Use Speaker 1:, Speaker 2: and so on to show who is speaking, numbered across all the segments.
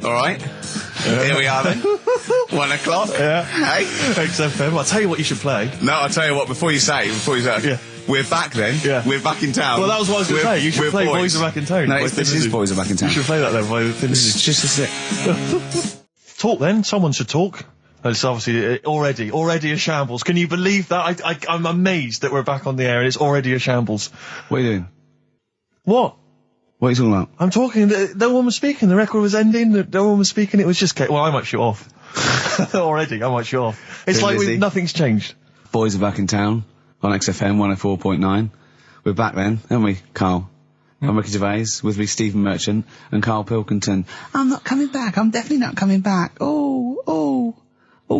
Speaker 1: All right. Here we are then. 1 o'clock.
Speaker 2: Yeah.
Speaker 1: Hey.
Speaker 2: XFM. I'll tell you what you should play.
Speaker 1: No, I'll tell you what, before you say,
Speaker 2: Yeah.
Speaker 1: we're back then.
Speaker 2: Yeah.
Speaker 1: We're back in town.
Speaker 2: Well, that was what I was going to say. You should play Boys Are Back in Town.
Speaker 1: No, this is Boys Are Back in Town.
Speaker 2: You should play that then.
Speaker 1: It's just a sec.
Speaker 2: Talk then. Someone should talk. It's obviously already a shambles. Can you believe that? I'm amazed that we're back on the air and it's already a shambles.
Speaker 1: What are you doing?
Speaker 2: What?
Speaker 1: What are you talking about?
Speaker 2: I'm talking. No one was speaking. The record was ending. No one was speaking. It was just. Well, I might shoot off. Already, I might shoot off. It's like nothing's changed.
Speaker 1: Boys Are Back in Town on XFM 104.9. We're back then, aren't we, Carl? I'm Ricky Gervais, with me Stephen Merchant and Karl Pilkington. I'm not coming back. I'm definitely not coming back. Oh,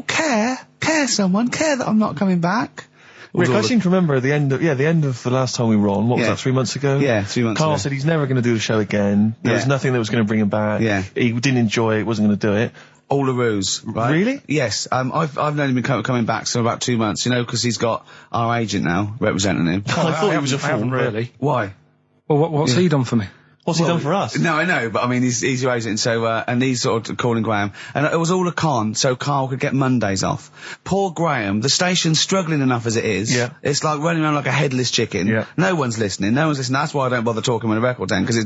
Speaker 1: care that I'm not coming back.
Speaker 2: Rick, I seem to remember the end of the last time we were on. What was that, 3 months ago?
Speaker 1: Yeah, 3 months ago.
Speaker 2: Carl said he's never going to do the show again. There was nothing that was going to bring him back.
Speaker 1: Yeah.
Speaker 2: He didn't enjoy it, wasn't going to do it.
Speaker 1: All the ruse, right?
Speaker 2: Really?
Speaker 1: Yes. I've known him coming back for about 2 months, because he's got our agent now representing him.
Speaker 2: I thought he was a fool,
Speaker 3: really.
Speaker 1: Why?
Speaker 3: Well, what's he done for me?
Speaker 2: What's he done for us?
Speaker 1: No, I know, but I mean, he's your agent, so, and he's sort of calling Graham. And it was all a con, so Carl could get Mondays off. Poor Graham, the station's struggling enough as it is.
Speaker 2: Yeah.
Speaker 1: It's like running around like a headless chicken.
Speaker 2: Yeah.
Speaker 1: No one's listening. That's why I don't bother talking on the record then, because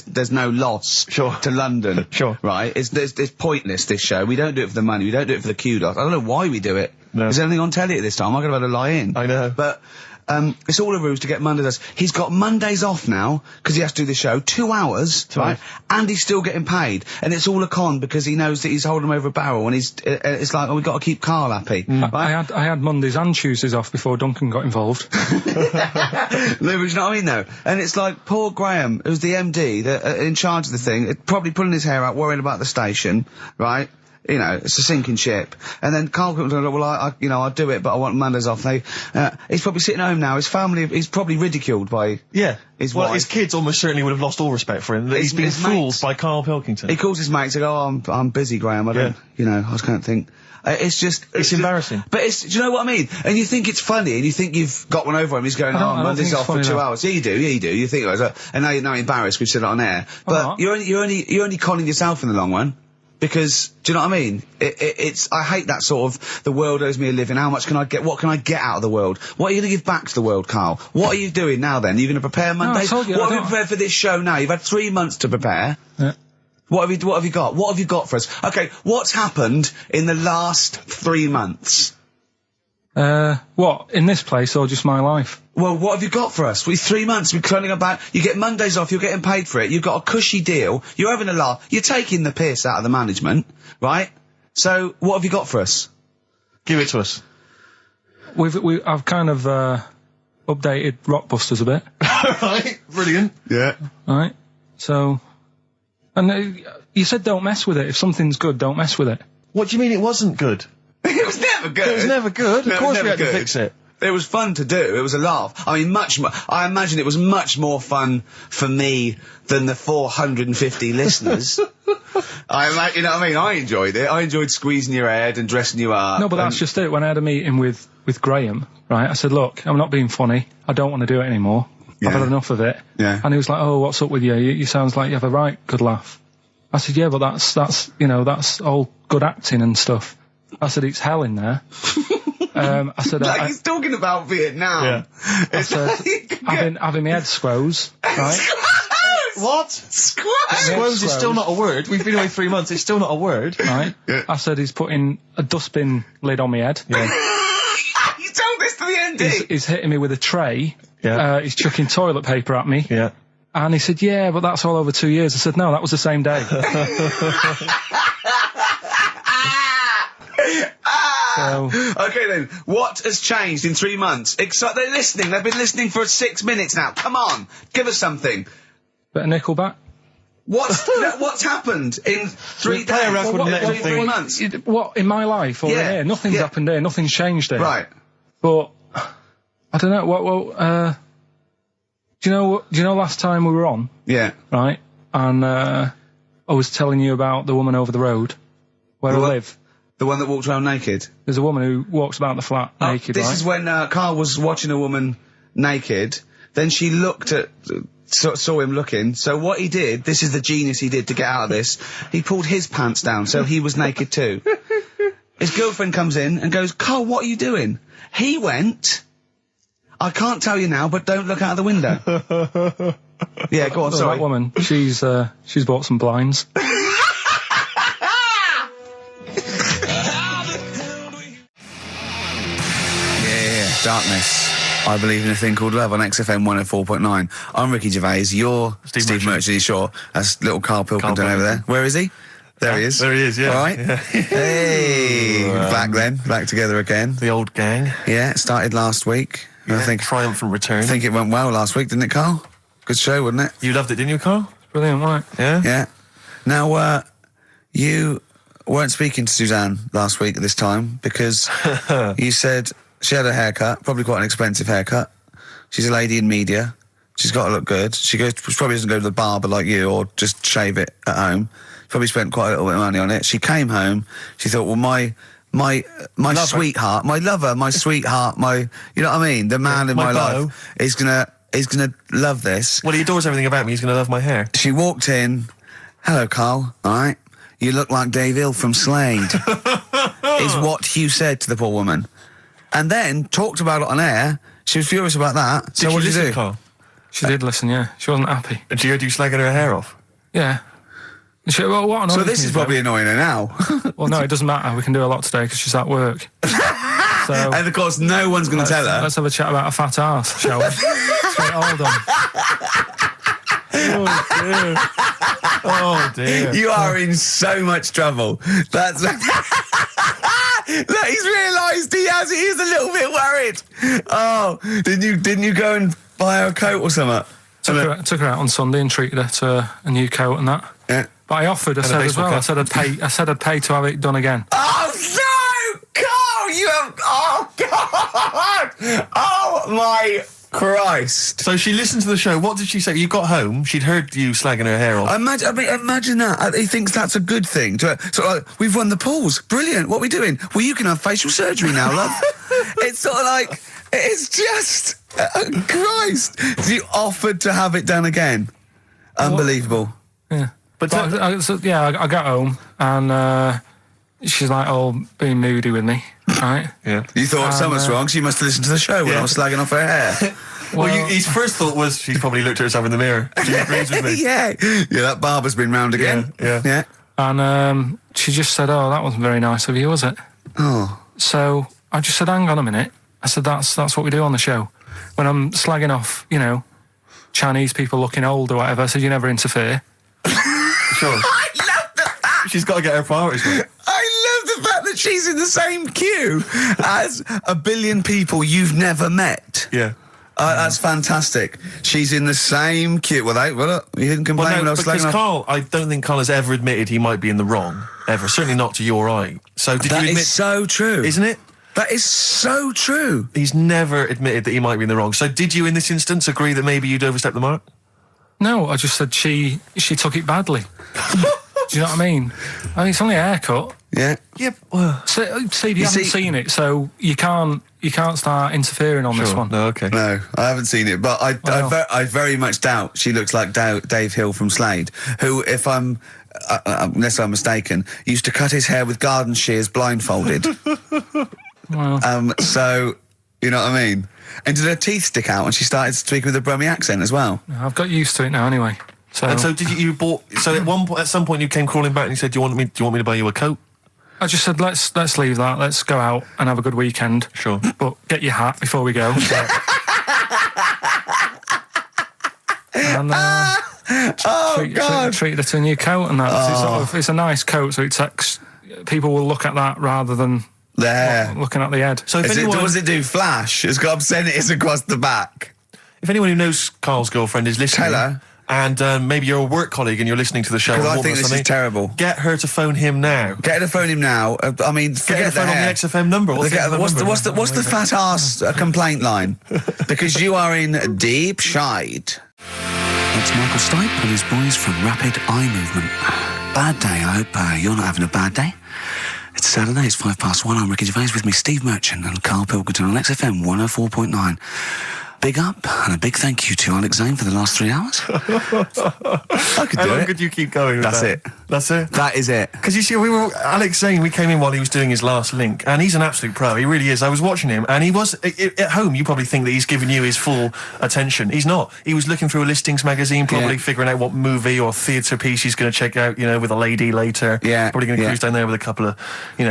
Speaker 1: there's no loss to London.
Speaker 2: Sure.
Speaker 1: Right? It's pointless, this show. We don't do it for the money. We don't do it for the kudos. I don't know why we do it. No. Is there anything on telly at this time? I could have had a lie in.
Speaker 2: I know.
Speaker 1: But, it's all a ruse to get Mondays. He's got Mondays off now, because he has to do the show, 2 hours, right? And he's still getting paid. And it's all a con, because he knows that he's holding him over a barrel, and it's like, we've got to keep Carl happy. Right?
Speaker 3: I had Mondays and Tuesdays off before Duncan got involved.
Speaker 1: No, but you know what I mean, though? And it's like, poor Graham, who's the MD, in charge of the thing, probably pulling his hair out, worrying about the station, right? It's a sinking ship. And then Karl comes along, well, I'll do it, but I want Mondays off. He's probably sitting home now. His family, he's probably ridiculed by his wife.
Speaker 2: His kids almost certainly would have lost all respect for him. He's been fooled by Karl Pilkington.
Speaker 1: He calls his mates and goes, I'm busy, Graham. I don't, I just can't think. It's
Speaker 2: embarrassing.
Speaker 1: But do you know what I mean? And you think it's funny, and you think you've got one over him. He's going, Mondays off for 2 hours. Yeah, you do. You think, and now you're embarrassed. We've said it on air. But you're only conning yourself in the long run. Because, do you know what I mean? I hate that sort of, the world owes me a living, what can I get out of the world? What are you going to give back to the world, Carl? What are you doing now then? Are you going to prepare Mondays?
Speaker 3: What
Speaker 1: have you prepared for this show now? You've had 3 months to prepare.
Speaker 3: Yeah.
Speaker 1: What have you got? What have you got for us? Okay, what's happened in the last 3 months?
Speaker 3: What? In this place or just my life?
Speaker 1: Well, what have you got for us? 3 months, we're cloning about. You get Mondays off, you're getting paid for it. You've got a cushy deal. You're having a laugh. You're taking the piss out of the management, right? So, what have you got for us?
Speaker 2: Give it to us.
Speaker 3: I've kind of, updated Rockbusters a bit.
Speaker 2: Right, brilliant.
Speaker 1: Yeah.
Speaker 3: Right. So, and you said don't mess with it. If something's good, don't mess with it.
Speaker 2: What do you mean it wasn't good?
Speaker 1: It was never good.
Speaker 2: It was never good.
Speaker 1: No,
Speaker 2: of course we had to fix it.
Speaker 1: It was fun to do. It was a laugh. I mean, I imagine it was much more fun for me than the 450 listeners. You know what I mean? I enjoyed it. I enjoyed squeezing your head and dressing you up.
Speaker 3: No, but that's just it. When I had a meeting with Graham, right, I said, look, I'm not being funny. I don't want to do it anymore. I've had enough of it.
Speaker 1: Yeah.
Speaker 3: And he was like, oh, what's up with you? You sounds like you have a right good laugh. I said, yeah, but that's all good acting and stuff. I said, it's hell in there. I said,
Speaker 1: he's talking about Vietnam.
Speaker 2: Yeah.
Speaker 3: I said, having my head squoze, right?
Speaker 2: What? Squoze is still not a word. We've been away 3 months. It's still not a word.
Speaker 3: Right. Yeah. I said, he's putting a dustbin lid on my head.
Speaker 1: Yeah. You told this to the MD.
Speaker 3: He's hitting me with a tray.
Speaker 2: Yeah.
Speaker 3: He's chucking toilet paper at me.
Speaker 2: Yeah.
Speaker 3: And he said, yeah, but that's all over 2 years. I said, no, that was the same day.
Speaker 1: Okay then, what has changed in 3 months? They're listening, they've been listening for 6 minutes now. Come on, give us something.
Speaker 3: Bit of Nickelback.
Speaker 1: What's happened in 3 days? 3 months?
Speaker 3: What, in my life or in here? Nothing's happened here, nothing's changed here.
Speaker 1: Right.
Speaker 3: But, I don't know, do you know last time we were on?
Speaker 1: Yeah.
Speaker 3: Right? And, I was telling you about the woman over the road, where I live.
Speaker 1: The one that walked around naked?
Speaker 3: There's a woman who walks about the flat naked,
Speaker 1: This is when Carl was watching a woman naked, then she looked at saw him looking. So what he did, this is the genius he did to get out of this, he pulled his pants down so he was naked too. His girlfriend comes in and goes, Karl, what are you doing? He went, I can't tell you now, but don't look out of the window. Yeah, go on, sorry.
Speaker 3: That woman, she's bought some blinds.
Speaker 1: Darkness. I believe in a thing called love on XFM 104.9. I'm Ricky Gervais. You're Steve Merchant. Sure. That's little Karl Pilkington over there. Where is he? There he is.
Speaker 2: There he is, yeah.
Speaker 1: All right. Yeah. Hey. Back together again.
Speaker 2: The old gang.
Speaker 1: Yeah, it started last week.
Speaker 2: Yeah,
Speaker 1: I think
Speaker 2: triumphant return.
Speaker 1: I think it went well last week, didn't it, Karl? Good show, wasn't it?
Speaker 2: You loved it, didn't you, Karl?
Speaker 3: Brilliant, right?
Speaker 2: Yeah?
Speaker 1: Yeah. Now, you weren't speaking to Suzanne last week at this time because you said she had a haircut, probably quite an expensive haircut. She's a lady in media. She's got to look good. She probably doesn't go to the barber like you or just shave it at home. Probably spent quite a little bit of money on it. She came home. She thought, well, my sweetheart, my lover, my sweetheart, you know what I mean? The man in my life is gonna love this.
Speaker 2: Well, he adores everything about me. He's gonna love my hair.
Speaker 1: She walked in. Hello, Karl. All right. You look like Dave Hill from Slade. Is what you said to the poor woman. And then talked about it on air. She was furious about that. So what did you do?
Speaker 2: Karl?
Speaker 3: She did listen, yeah. She wasn't happy.
Speaker 2: And she heard you slagging her hair off?
Speaker 3: Yeah. What
Speaker 1: so this is probably annoying her now.
Speaker 3: Well, no, it doesn't matter. We can do a lot today because she's at work. So,
Speaker 1: and of course, no one's going to tell her.
Speaker 3: Let's have a chat about a fat arse, shall we? Hold on.
Speaker 2: Oh dear.
Speaker 1: You are in so much trouble. That's look, he's realised he is a little bit worried. Oh, didn't you go and buy her a coat or something?
Speaker 3: Took her out on Sunday and treated her to a new coat and that.
Speaker 1: Yeah.
Speaker 3: But I offered, I said as well, I said I'd pay to have it done again.
Speaker 1: Oh no, Karl, you have. Oh God. Oh my Christ.
Speaker 2: So she listened to the show. What did she say? You got home, she'd heard you slagging her hair off.
Speaker 1: Imagine that. He thinks that's a good thing. We've won the polls. Brilliant. What are we doing? Well, you can have facial surgery now, love. It's sort of like, it's just, Christ. You offered to have it done again. Unbelievable.
Speaker 3: Yeah. But I got home and she's like, being moody with me, right?
Speaker 2: Yeah.
Speaker 1: You thought something's wrong, so you must have listened to the show when I was slagging off her hair.
Speaker 2: Well, his first thought was she's probably looked at herself in the mirror. She agrees with me.
Speaker 1: Yeah, that barber's been round again.
Speaker 2: Yeah.
Speaker 3: And she just said, that wasn't very nice of you, was it?
Speaker 1: Oh.
Speaker 3: So I just said, hang on a minute. I said, that's what we do on the show. When I'm slagging off, Chinese people looking old or whatever, I said, you never interfere.
Speaker 2: Sure.
Speaker 1: I love the fact.
Speaker 2: She's got to get her priorities right.
Speaker 1: I love the fact that she's in the same queue as a billion people you've never met.
Speaker 2: Yeah.
Speaker 1: That's fantastic. She's in the same queue. Well, you didn't complain when I was slagging off.
Speaker 2: Karl, I don't think Karl has ever admitted he might be in the wrong. Ever. Certainly not to your eye. So did you admit...
Speaker 1: That is so true.
Speaker 2: Isn't it?
Speaker 1: That is so true.
Speaker 2: He's never admitted that he might be in the wrong. So did you, in this instance, agree that maybe you'd overstepped the mark?
Speaker 3: No, I just said she took it badly. Do you know what I mean? It's only a haircut.
Speaker 1: Yeah.
Speaker 2: Yeah. Well,
Speaker 3: Steve, you haven't seen it, so you can't start interfering on this one.
Speaker 2: No, okay.
Speaker 1: No, I haven't seen it, but I very much doubt she looks like Dave Hill from Slade, who, if I'm unless I'm mistaken, used to cut his hair with garden shears blindfolded.
Speaker 3: Well.
Speaker 1: So you know what I mean. And did her teeth stick out when she started speaking with a Brummie accent as well?
Speaker 3: I've got used to it now anyway. So.
Speaker 2: And so did you bought? So at some point you came crawling back and you said, "Do you want me to buy you a coat?"
Speaker 3: I just said, "Let's leave that. Let's go out and have a good weekend."
Speaker 2: Sure,
Speaker 3: but get your hat before we go. And treated her to a new coat and that. It's a nice coat, so people will look at that rather than looking at the head.
Speaker 1: So does it do flash? It's got obscenities across the back.
Speaker 2: If anyone who knows Karl's girlfriend is listening,
Speaker 1: tell her.
Speaker 2: And maybe you're a work colleague and you're listening to the show.
Speaker 1: Because I think this is terrible.
Speaker 2: Get her to phone him now.
Speaker 1: Get her to phone him now. I mean, forget
Speaker 2: her to phone on the XFM number.
Speaker 1: What's the fat ass complaint line? Because you are in deep shite. It's Michael Stipe and his boys from Rapid Eye Movement. Bad day. I hope you're not having a bad day. It's Saturday. It's 1:05. I'm Ricky Gervais with me, Steve Merchant and Karl Pilkington on XFM 104.9. Big up and a big thank you to Alex Zane for the last 3 hours. I could do
Speaker 2: How long
Speaker 1: it.
Speaker 2: could you keep going with
Speaker 1: That's
Speaker 2: that?
Speaker 1: it.
Speaker 2: That's it?
Speaker 1: That is it.
Speaker 2: Because you see, Alex Zane, we came in while he was doing his last link, and he's an absolute pro. He really is. I was watching him, and he was, at home, you probably think that he's giving you his full attention. He's not. He was looking through a listings magazine, probably figuring out what movie or theatre piece he's going to check out, with a lady later.
Speaker 1: Yeah.
Speaker 2: Probably going to cruise down there with a couple of,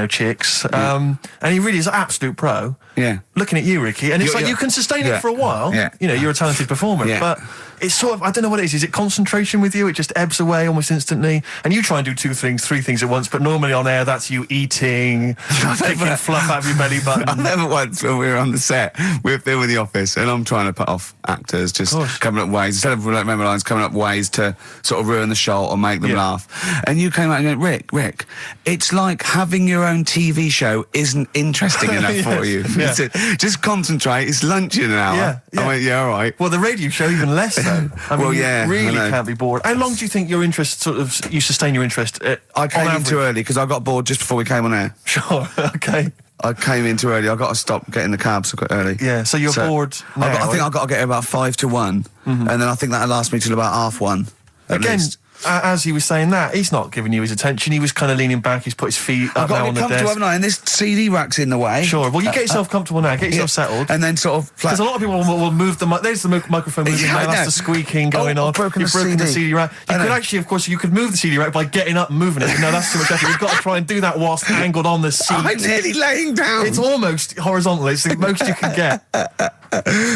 Speaker 2: chicks. And he really is an absolute pro.
Speaker 1: Yeah.
Speaker 2: Looking at you, Ricky, and it's you can sustain it for a while.
Speaker 1: Yeah.
Speaker 2: You're a talented performer, but it's sort of, I don't know what it is. Is it concentration with you? It just ebbs away almost instantly. And you try and do 2 things, 3 things at once, but normally on air, that's you eating, picking fluff out of your belly button.
Speaker 1: I never once, when we were on the set, we're filming The Office, and I'm trying to put off actors, just coming up ways, instead of remember lines, coming up ways to sort of ruin the shot or make them laugh. And you came out and went, Rick, it's like having your own TV show isn't interesting enough for you.
Speaker 2: Yeah.
Speaker 1: Just concentrate, it's lunch in an hour. I went, all right.
Speaker 2: Well, the radio show, even less so. I mean, you really can't be bored. How long do you think your interest you sustain your interest?
Speaker 1: I came in too early because I got bored just before we came on air.
Speaker 2: Sure, okay.
Speaker 1: I came in too early. I got to stop getting the cabs quite early.
Speaker 2: Yeah, so you're bored now.
Speaker 1: I think I've got to get about 5 to 1, and then I think that'll last me till about 1:30. At least.
Speaker 2: As he was saying that, he's not giving you his attention. He was kind of leaning back. He's put his feet up now on the desk. I've got to get comfortable, haven't I? And
Speaker 1: this CD rack's in the way.
Speaker 2: Sure. Well, you get yourself comfortable now. Get yourself settled.
Speaker 1: And then sort of...
Speaker 2: Because a lot of people will move the... There's the microphone moving now. That's the squeaking going on. You've broken the CD rack. You could actually, of course, you could move the CD rack by getting up and moving it. No, that's too much effort. You've got to try and do that whilst angled on the seat.
Speaker 1: I'm nearly laying down.
Speaker 2: It's almost horizontal. It's the most you can get.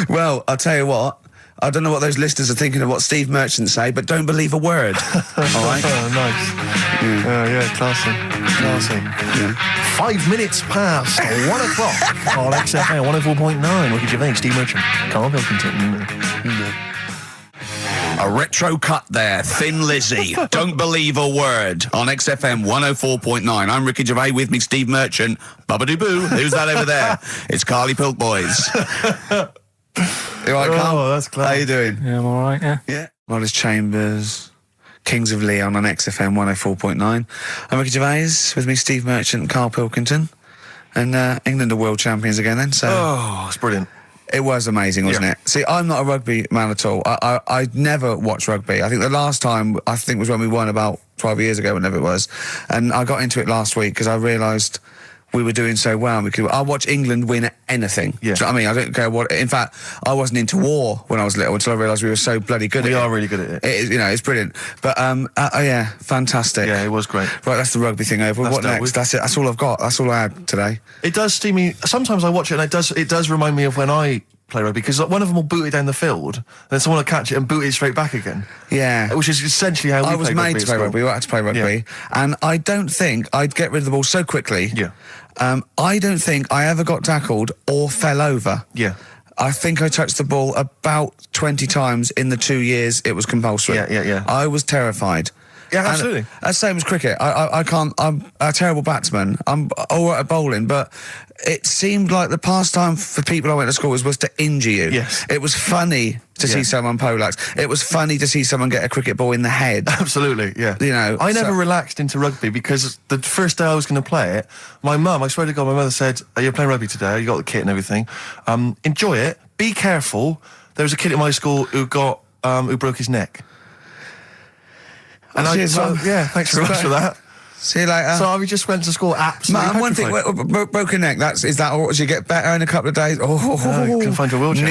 Speaker 1: Well, I'll tell you what. I don't know what those listeners are thinking of what Steve Merchant say, but don't believe a word. All right?
Speaker 2: Oh, nice. Classy. Yeah. 5 minutes past 1 o'clock on XFM 104.9. Ricky Gervais, Steve Merchant, Karl Pilkington.
Speaker 1: A retro cut there, Thin Lizzy. Don't believe a word on XFM 104.9. I'm Ricky Gervais, with me Steve Merchant. Bubba-doo-boo. Who's that over there? It's Carly Pilk Boys. You all right, Carl?
Speaker 2: Oh, that's clever.
Speaker 1: How you doing?
Speaker 3: Yeah, I'm all right,
Speaker 1: Yeah. Wallace Chambers, Kings of Leon on XFM 104.9. I'm Ricky Gervais, with me Steve Merchant and Karl Pilkington. And England are world champions again then, so...
Speaker 2: Oh, it's brilliant.
Speaker 1: It was amazing, wasn't it? See, I'm not a rugby man at all. I never watched rugby. I think the last time, was when we won about 12 years ago, whenever it was. And I got into it last week because I realised we were doing so well. I'll watch England win anything. Yeah. Do you know what I mean? I don't care what... In fact, I wasn't into war when I was little until I realised we were so bloody good at it.
Speaker 2: We are really good at it.
Speaker 1: It's brilliant. But, fantastic.
Speaker 2: Yeah, it was great.
Speaker 1: Right, that's the rugby thing over. What next? That's it. That's all I've got. That's all I had today.
Speaker 2: It does steam me... Sometimes I watch it and it does remind me of when I play rugby, because one of them will boot it down the field, and then someone will catch it and boot it straight back again. Yeah. Which is essentially how we play rugby. I was made to play rugby.
Speaker 1: We had to play rugby. And I don't think I'd get rid of the ball so quickly.
Speaker 2: Yeah.
Speaker 1: I don't think I ever got tackled or fell over.
Speaker 2: Yeah.
Speaker 1: I think I touched the ball about 20 times in the 2 years it was compulsory.
Speaker 2: Yeah.
Speaker 1: I was terrified.
Speaker 2: Yeah, absolutely.
Speaker 1: That's same as cricket. I can't... I'm a terrible batsman. I'm all right at bowling, but it seemed like the pastime for people I went to school was to injure you.
Speaker 2: Yes.
Speaker 1: It was funny to see someone poleaxe. It was funny to see someone get a cricket ball in the head.
Speaker 2: Absolutely, yeah. I never relaxed into rugby because the first day I was going to play it, my mum, I swear to God, my mother said, you're playing rugby today, you got the kit and everything. Enjoy it, be careful. There was a kid at my school who broke his neck. And thanks very much for that.
Speaker 1: See you later.
Speaker 2: So I just went to school absolutely
Speaker 1: petrified. One thing, broken neck, is that or you get better in a couple of days?
Speaker 2: You can find your wheelchair.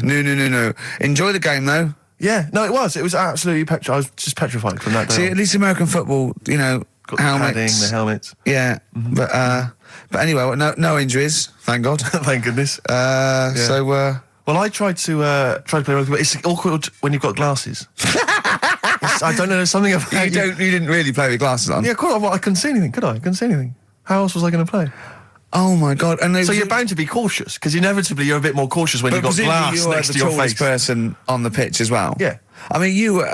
Speaker 1: No. Enjoy the game, though.
Speaker 2: Yeah, no, it was absolutely petrified. I was just petrified from that day.
Speaker 1: See, at least American football,
Speaker 2: got
Speaker 1: helmets.
Speaker 2: the helmets.
Speaker 1: Yeah, but anyway, no injuries, thank God.
Speaker 2: Thank goodness.
Speaker 1: So,
Speaker 2: well, I tried to play rugby, but it's awkward when you've got glasses. I don't know, there's something about
Speaker 1: you didn't really play with glasses on?
Speaker 2: Yeah, of course. Well, I couldn't see anything, could I? I couldn't see anything. How else was I going to play?
Speaker 1: Oh my God! And
Speaker 2: so you're bound to be cautious, because inevitably you're a bit more cautious when you've got glass next to your face.
Speaker 1: You were the tallest person on the pitch as well.
Speaker 2: Yeah.
Speaker 1: I mean, you were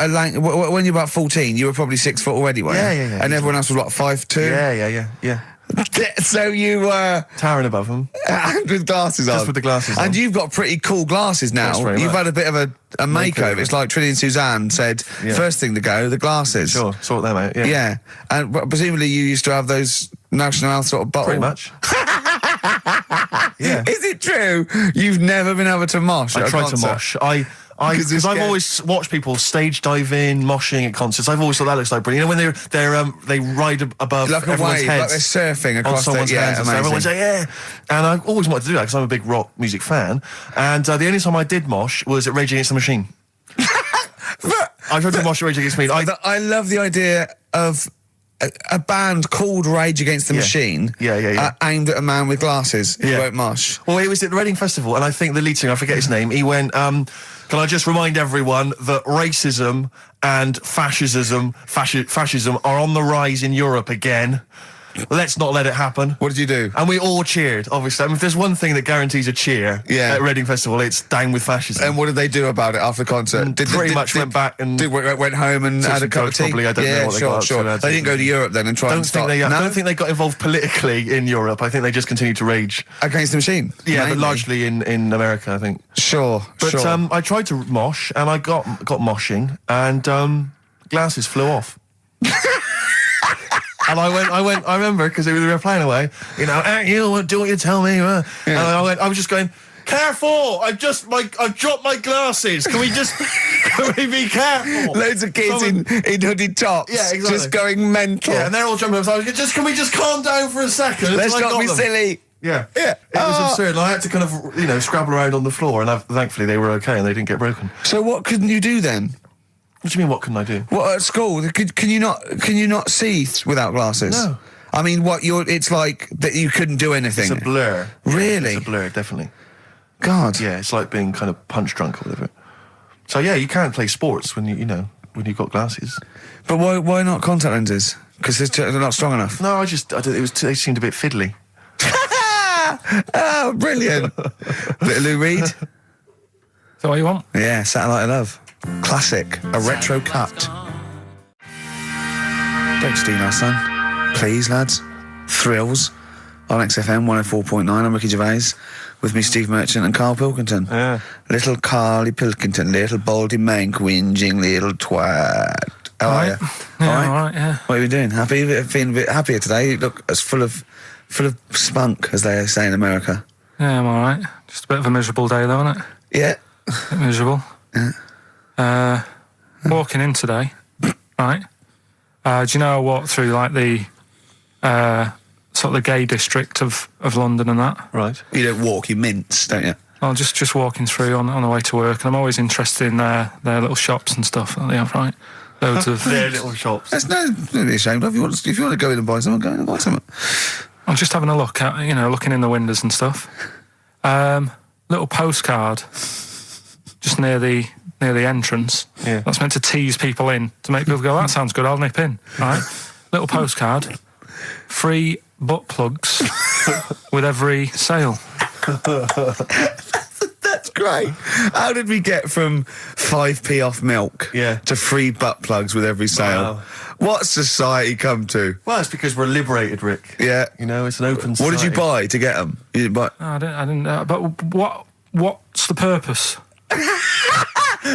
Speaker 1: when you were about 14, you were probably 6 foot already, weren't you?
Speaker 2: Yeah.
Speaker 1: And everyone else was what, 5'2"?
Speaker 2: Yeah.
Speaker 1: So you were
Speaker 2: towering above them,
Speaker 1: with glasses on.
Speaker 2: Just with the glasses on.
Speaker 1: And you've got pretty cool glasses now. You've had a bit of a makeover. It's like Trinity and Suzanne said, first thing to go, the glasses.
Speaker 2: Sure, sort them out.
Speaker 1: Yeah. And presumably you used to have those National Health sort of bottle.
Speaker 2: Pretty much. Yeah.
Speaker 1: Is it true you've never been able to mosh at a
Speaker 2: tried
Speaker 1: concert?
Speaker 2: to mosh. Because I've always watched people stage dive in, moshing at concerts. I've always thought that looks like brilliant. You know, when they ride above
Speaker 1: like a
Speaker 2: everyone's
Speaker 1: wave,
Speaker 2: heads,
Speaker 1: like they're surfing across
Speaker 2: someone's heads. And everyone's like, yeah. And I always wanted to do that because I'm a big rock music fan. And the only time I did mosh was at Rage Against the Machine. I tried to mosh at Rage Against the Machine.
Speaker 1: I love the idea of a band called Rage Against the Machine, aimed at a man with glasses who won't mosh.
Speaker 2: Well, it was at the Reading Festival, and I think the lead singer, I forget his name, he went, can I just remind everyone that racism and fascism are on the rise in Europe again. Let's not let it happen.
Speaker 1: What did you do?
Speaker 2: And we all cheered, obviously. I mean, if there's one thing that guarantees a cheer at Reading Festival, it's down with fascism.
Speaker 1: And what did they do about it after the concert?
Speaker 2: Pretty much went back and...
Speaker 1: went home and had a cup of tea?
Speaker 2: Probably, I don't know what they got up to.
Speaker 1: They didn't go to Europe then and try and start...
Speaker 2: I don't think they got involved politically in Europe. I think they just continued to rage.
Speaker 1: Against the Machine?
Speaker 2: Yeah, but largely in America, I think.
Speaker 1: Sure.
Speaker 2: I tried to mosh, and I got moshing, and glasses flew off. And I remember, because we were playing away, you know, you do what you tell me. And I was just going, careful! I've dropped my glasses. Can we be careful?
Speaker 1: Loads of kids in hooded tops.
Speaker 2: Yeah, exactly.
Speaker 1: Just going mental.
Speaker 2: Yeah, and they're all jumping up. So I was like, can we just calm down for a second?
Speaker 1: Let's not be silly.
Speaker 2: Yeah. It was absurd. And I had to kind of, scrabble around on the floor, and thankfully they were okay and they didn't get broken.
Speaker 1: So what couldn't you do then?
Speaker 2: What do you mean, what couldn't I do?
Speaker 1: What, at school? Can you not see without glasses?
Speaker 2: No.
Speaker 1: I mean, it's like that you couldn't do anything.
Speaker 2: It's a blur.
Speaker 1: Really?
Speaker 2: It's a blur, definitely.
Speaker 1: God.
Speaker 2: Yeah, it's like being kind of punch drunk or whatever. So yeah, you can't play sports when when you've got glasses.
Speaker 1: But why not contact lenses? Because they're not strong enough.
Speaker 2: No, they seemed a bit fiddly.
Speaker 1: Oh, brilliant. Bit of Lou Reed.
Speaker 3: Is that what you want?
Speaker 1: Yeah, Satellite of Love. Classic. A retro cut. Don't steal our son. Please, lads. Thrills. On XFM 104.9, I'm Ricky Gervais. With me, Steve Merchant and Karl Pilkington.
Speaker 2: Yeah.
Speaker 1: Little Carly Pilkington, little baldy mank, whinging little twat. How are you?
Speaker 3: Yeah, all right, yeah.
Speaker 1: What are you doing? Feeling a bit happier today? You look as full of spunk, as they say in America.
Speaker 3: Yeah, I'm all right. Just a bit of a miserable day, though, isn't it?
Speaker 1: Yeah.
Speaker 3: A bit miserable.
Speaker 1: Yeah.
Speaker 3: Walking in today, right? Do you know I walked through like the sort of the gay district of London and that?
Speaker 2: Right.
Speaker 1: You don't walk, you mince, don't you?
Speaker 3: Well, just walking through on the way to work, and I'm always interested in their little shops and stuff that they have, right? Loads of
Speaker 2: their little shops.
Speaker 1: There's nothing to be ashamed of. If you want to go in and buy something, go in and buy something.
Speaker 3: I'm just having a look at, looking in the windows and stuff. Little postcard just near the entrance.
Speaker 2: Yeah.
Speaker 3: That's meant to tease people in, to make people go, that sounds good, I'll nip in. Right? Little postcard. Free butt plugs with every sale.
Speaker 1: That's great. How did we get from 5p off milk to free butt plugs with every sale?
Speaker 2: Wow.
Speaker 1: What society come to?
Speaker 2: Well, it's because we're liberated, Rick.
Speaker 1: Yeah.
Speaker 2: It's an open society.
Speaker 1: What did you buy to get them? You didn't buy...
Speaker 3: No, I didn't. But what's the purpose?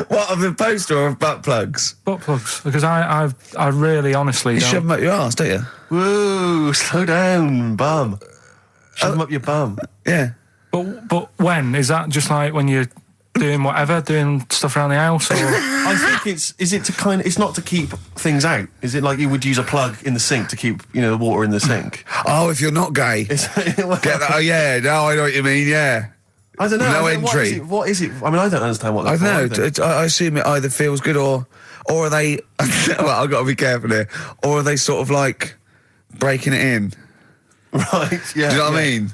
Speaker 1: What, of the poster or of butt plugs?
Speaker 3: Butt plugs. Because I really honestly
Speaker 1: You
Speaker 3: don't...
Speaker 1: shove them up your arse, don't you?
Speaker 2: Whoa, slow down, bum. Shove them up your bum.
Speaker 1: Yeah.
Speaker 3: But when? Is that just like when you're doing whatever, doing stuff around the house? Or?
Speaker 2: I think it's not to keep things out. Is it like you would use a plug in the sink to keep, the water in the sink?
Speaker 1: Oh, if you're not gay. Get that? Oh, yeah. No, I know what you mean, yeah.
Speaker 2: I don't know.
Speaker 1: No entry.
Speaker 2: What is it? I mean, I don't understand what that's for.
Speaker 1: I don't know. I assume it either feels good or are they... well, I've got to be careful here. Or are they sort of like breaking it in?
Speaker 2: Right, yeah.
Speaker 1: Do you know what I mean?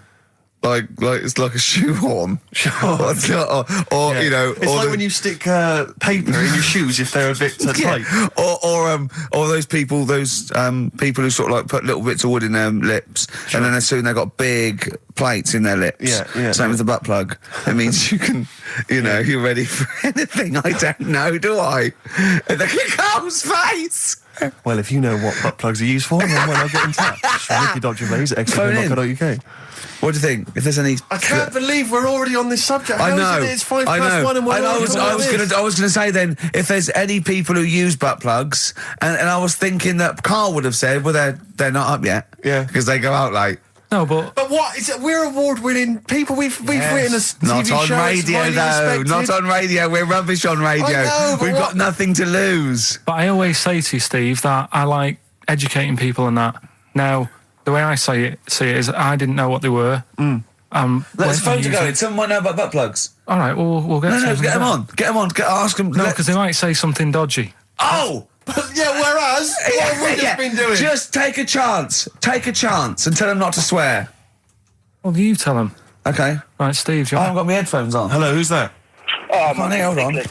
Speaker 1: Like it's like a shoehorn.
Speaker 2: Sure.
Speaker 1: or
Speaker 2: It's like when you stick paper in your shoes if they're a bit tight.
Speaker 1: Or those people who sort of like put little bits of wood in their lips, and then as soon they've got big plates in their lips.
Speaker 2: Yeah.
Speaker 1: Same as the butt plug. It means you can, you're ready for anything. I don't know, do I? And look at Carl's face.
Speaker 2: Well, if you know what butt plugs are used for, then why not get in touch? Ricky.Gervais at XFM.co.uk.
Speaker 1: What do you think? If there's any...
Speaker 2: I can't believe we're already on this subject.
Speaker 1: I know.
Speaker 2: How is it it's 1:05 and we're
Speaker 1: I was going to say then, if there's any people who use butt plugs, and I was thinking that Karl would have said, well, they're not up yet.
Speaker 2: Yeah.
Speaker 1: Because they go out late.
Speaker 3: No, but
Speaker 2: what? We're award-winning people. We've written a TV
Speaker 1: Not on
Speaker 2: show.
Speaker 1: radio, though. Not on radio. We're rubbish on radio.
Speaker 2: I know, but
Speaker 1: We've got nothing to lose.
Speaker 3: But I always say to you, Steve, that I like educating people and that. Now, the way I see it is I didn't know what they were.
Speaker 1: Let's phone to go. Someone know about butt plugs.
Speaker 3: All right, we'll get.
Speaker 1: No, get them on. Get them on. Ask them.
Speaker 3: No, because they might say something dodgy.
Speaker 1: Oh.
Speaker 2: Yeah, whereas, what have we just been doing?
Speaker 1: Just take a chance. Take a chance and tell them not to swear.
Speaker 3: Well, you tell them.
Speaker 1: Okay.
Speaker 3: Right, Steve.
Speaker 1: I haven't got my headphones on.
Speaker 2: Hello, who's that?
Speaker 1: Hold on.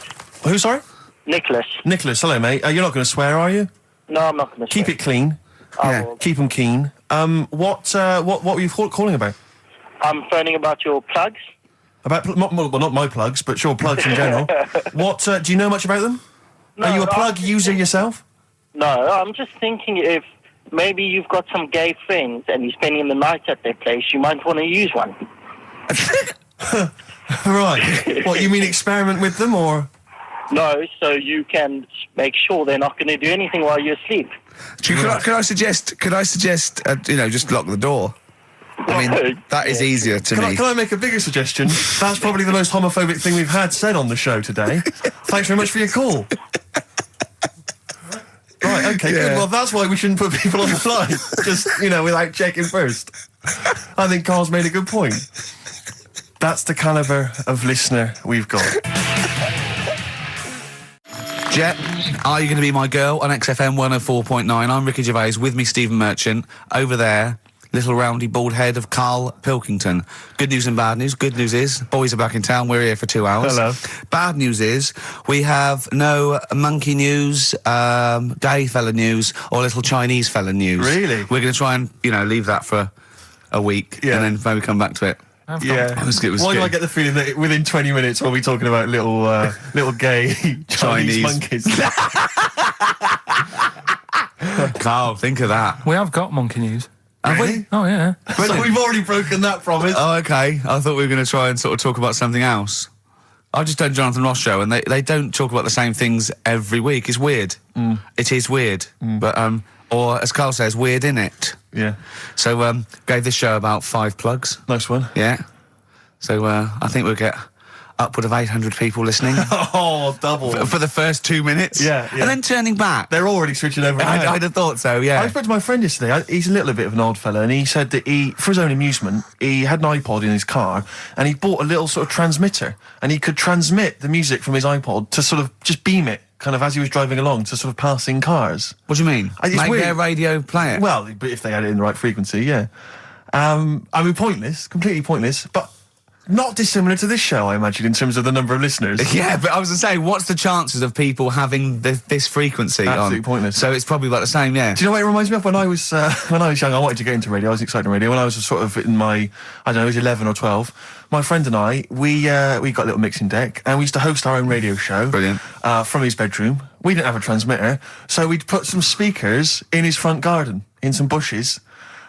Speaker 2: Who, sorry?
Speaker 4: Nicholas.
Speaker 2: Nicholas, hello, mate. You're not going to swear, are you?
Speaker 4: No, I'm not going to
Speaker 2: Keep it clean.
Speaker 4: Yeah.
Speaker 2: Keep them keen. What were you calling about?
Speaker 4: I'm phoning about your plugs.
Speaker 2: About, not my plugs, but sure, plugs in general. What, do you know much about them?
Speaker 4: No,
Speaker 2: Are you a plug user yourself?
Speaker 4: No, I'm just thinking if maybe you've got some gay friends and you're spending the night at their place, you might want to use one.
Speaker 2: Right. What, you mean experiment with them, or...?
Speaker 4: No, so you can make sure they're not going to do anything while you're asleep.
Speaker 1: Could I suggest, just lock the door? I mean, that is easier to me.
Speaker 2: Can I make a bigger suggestion? That's probably the most homophobic thing we've had said on the show today. Thanks very much for your call. Right, okay, good. Well, that's why we shouldn't put people on the fly. Just, without checking first. I think Carl's made a good point. That's the calibre of listener we've got.
Speaker 1: Jet, are you going to be my girl on XFM 104.9? I'm Ricky Gervais, with me Stephen Merchant. Over there, little roundy bald head of Karl Pilkington. Good news and bad news. Good news is, boys are back in town. We're here for 2 hours.
Speaker 2: Hello.
Speaker 1: Bad news is, we have no monkey news, gay fella news, or little Chinese fella news.
Speaker 2: Really?
Speaker 1: We're going to try and, leave that for a week, and then maybe come back to it.
Speaker 2: Yeah. Why do I get the feeling that within 20 minutes we'll be talking about little gay Chinese monkeys?
Speaker 1: Carl, think of that.
Speaker 3: We have got monkey news.
Speaker 1: Have we?
Speaker 3: Oh, yeah.
Speaker 2: So we've already broken that promise.
Speaker 1: Oh, okay. I thought we were going to try and sort of talk about something else. I just done Jonathan Ross show, and they don't talk about the same things every week. It's weird. It is weird. But, or as Carl says, weird innit?
Speaker 2: Yeah.
Speaker 1: So, gave this show about 5 plugs.
Speaker 2: Nice one.
Speaker 1: Yeah. So, I think we'll get upward of 800 people listening.
Speaker 2: Oh, double.
Speaker 1: For the first 2 minutes.
Speaker 2: Yeah.
Speaker 1: And then turning back.
Speaker 2: They're already switching over.
Speaker 1: I'd have thought so, yeah.
Speaker 2: I spoke to my friend yesterday. He's a little bit of an old fella, and he said that for his own amusement, he had an iPod in his car, and he bought a little sort of transmitter, and he could transmit the music from his iPod to sort of just beam it, kind of as he was driving along, to sort of passing cars.
Speaker 1: What do you mean? Make their radio play it?
Speaker 2: Well, but if they had it in the right frequency, yeah. Pointless, completely pointless, but not dissimilar to this show, I imagine, in terms of the number of listeners.
Speaker 1: Yeah, but I was going to say, what's the chances of people having this frequency
Speaker 2: Absolutely
Speaker 1: on?
Speaker 2: Pointless.
Speaker 1: So it's probably about the same, yeah.
Speaker 2: Do you know what it reminds me of? When I was young, I wanted to get into radio. I was excited in radio. When I was sort of in my, I don't know, I was 11 or 12, my friend and I, we got a little mixing deck, and we used to host our own radio show.
Speaker 1: Brilliant.
Speaker 2: From his bedroom. We didn't have a transmitter, so we'd put some speakers in his front garden, in some bushes,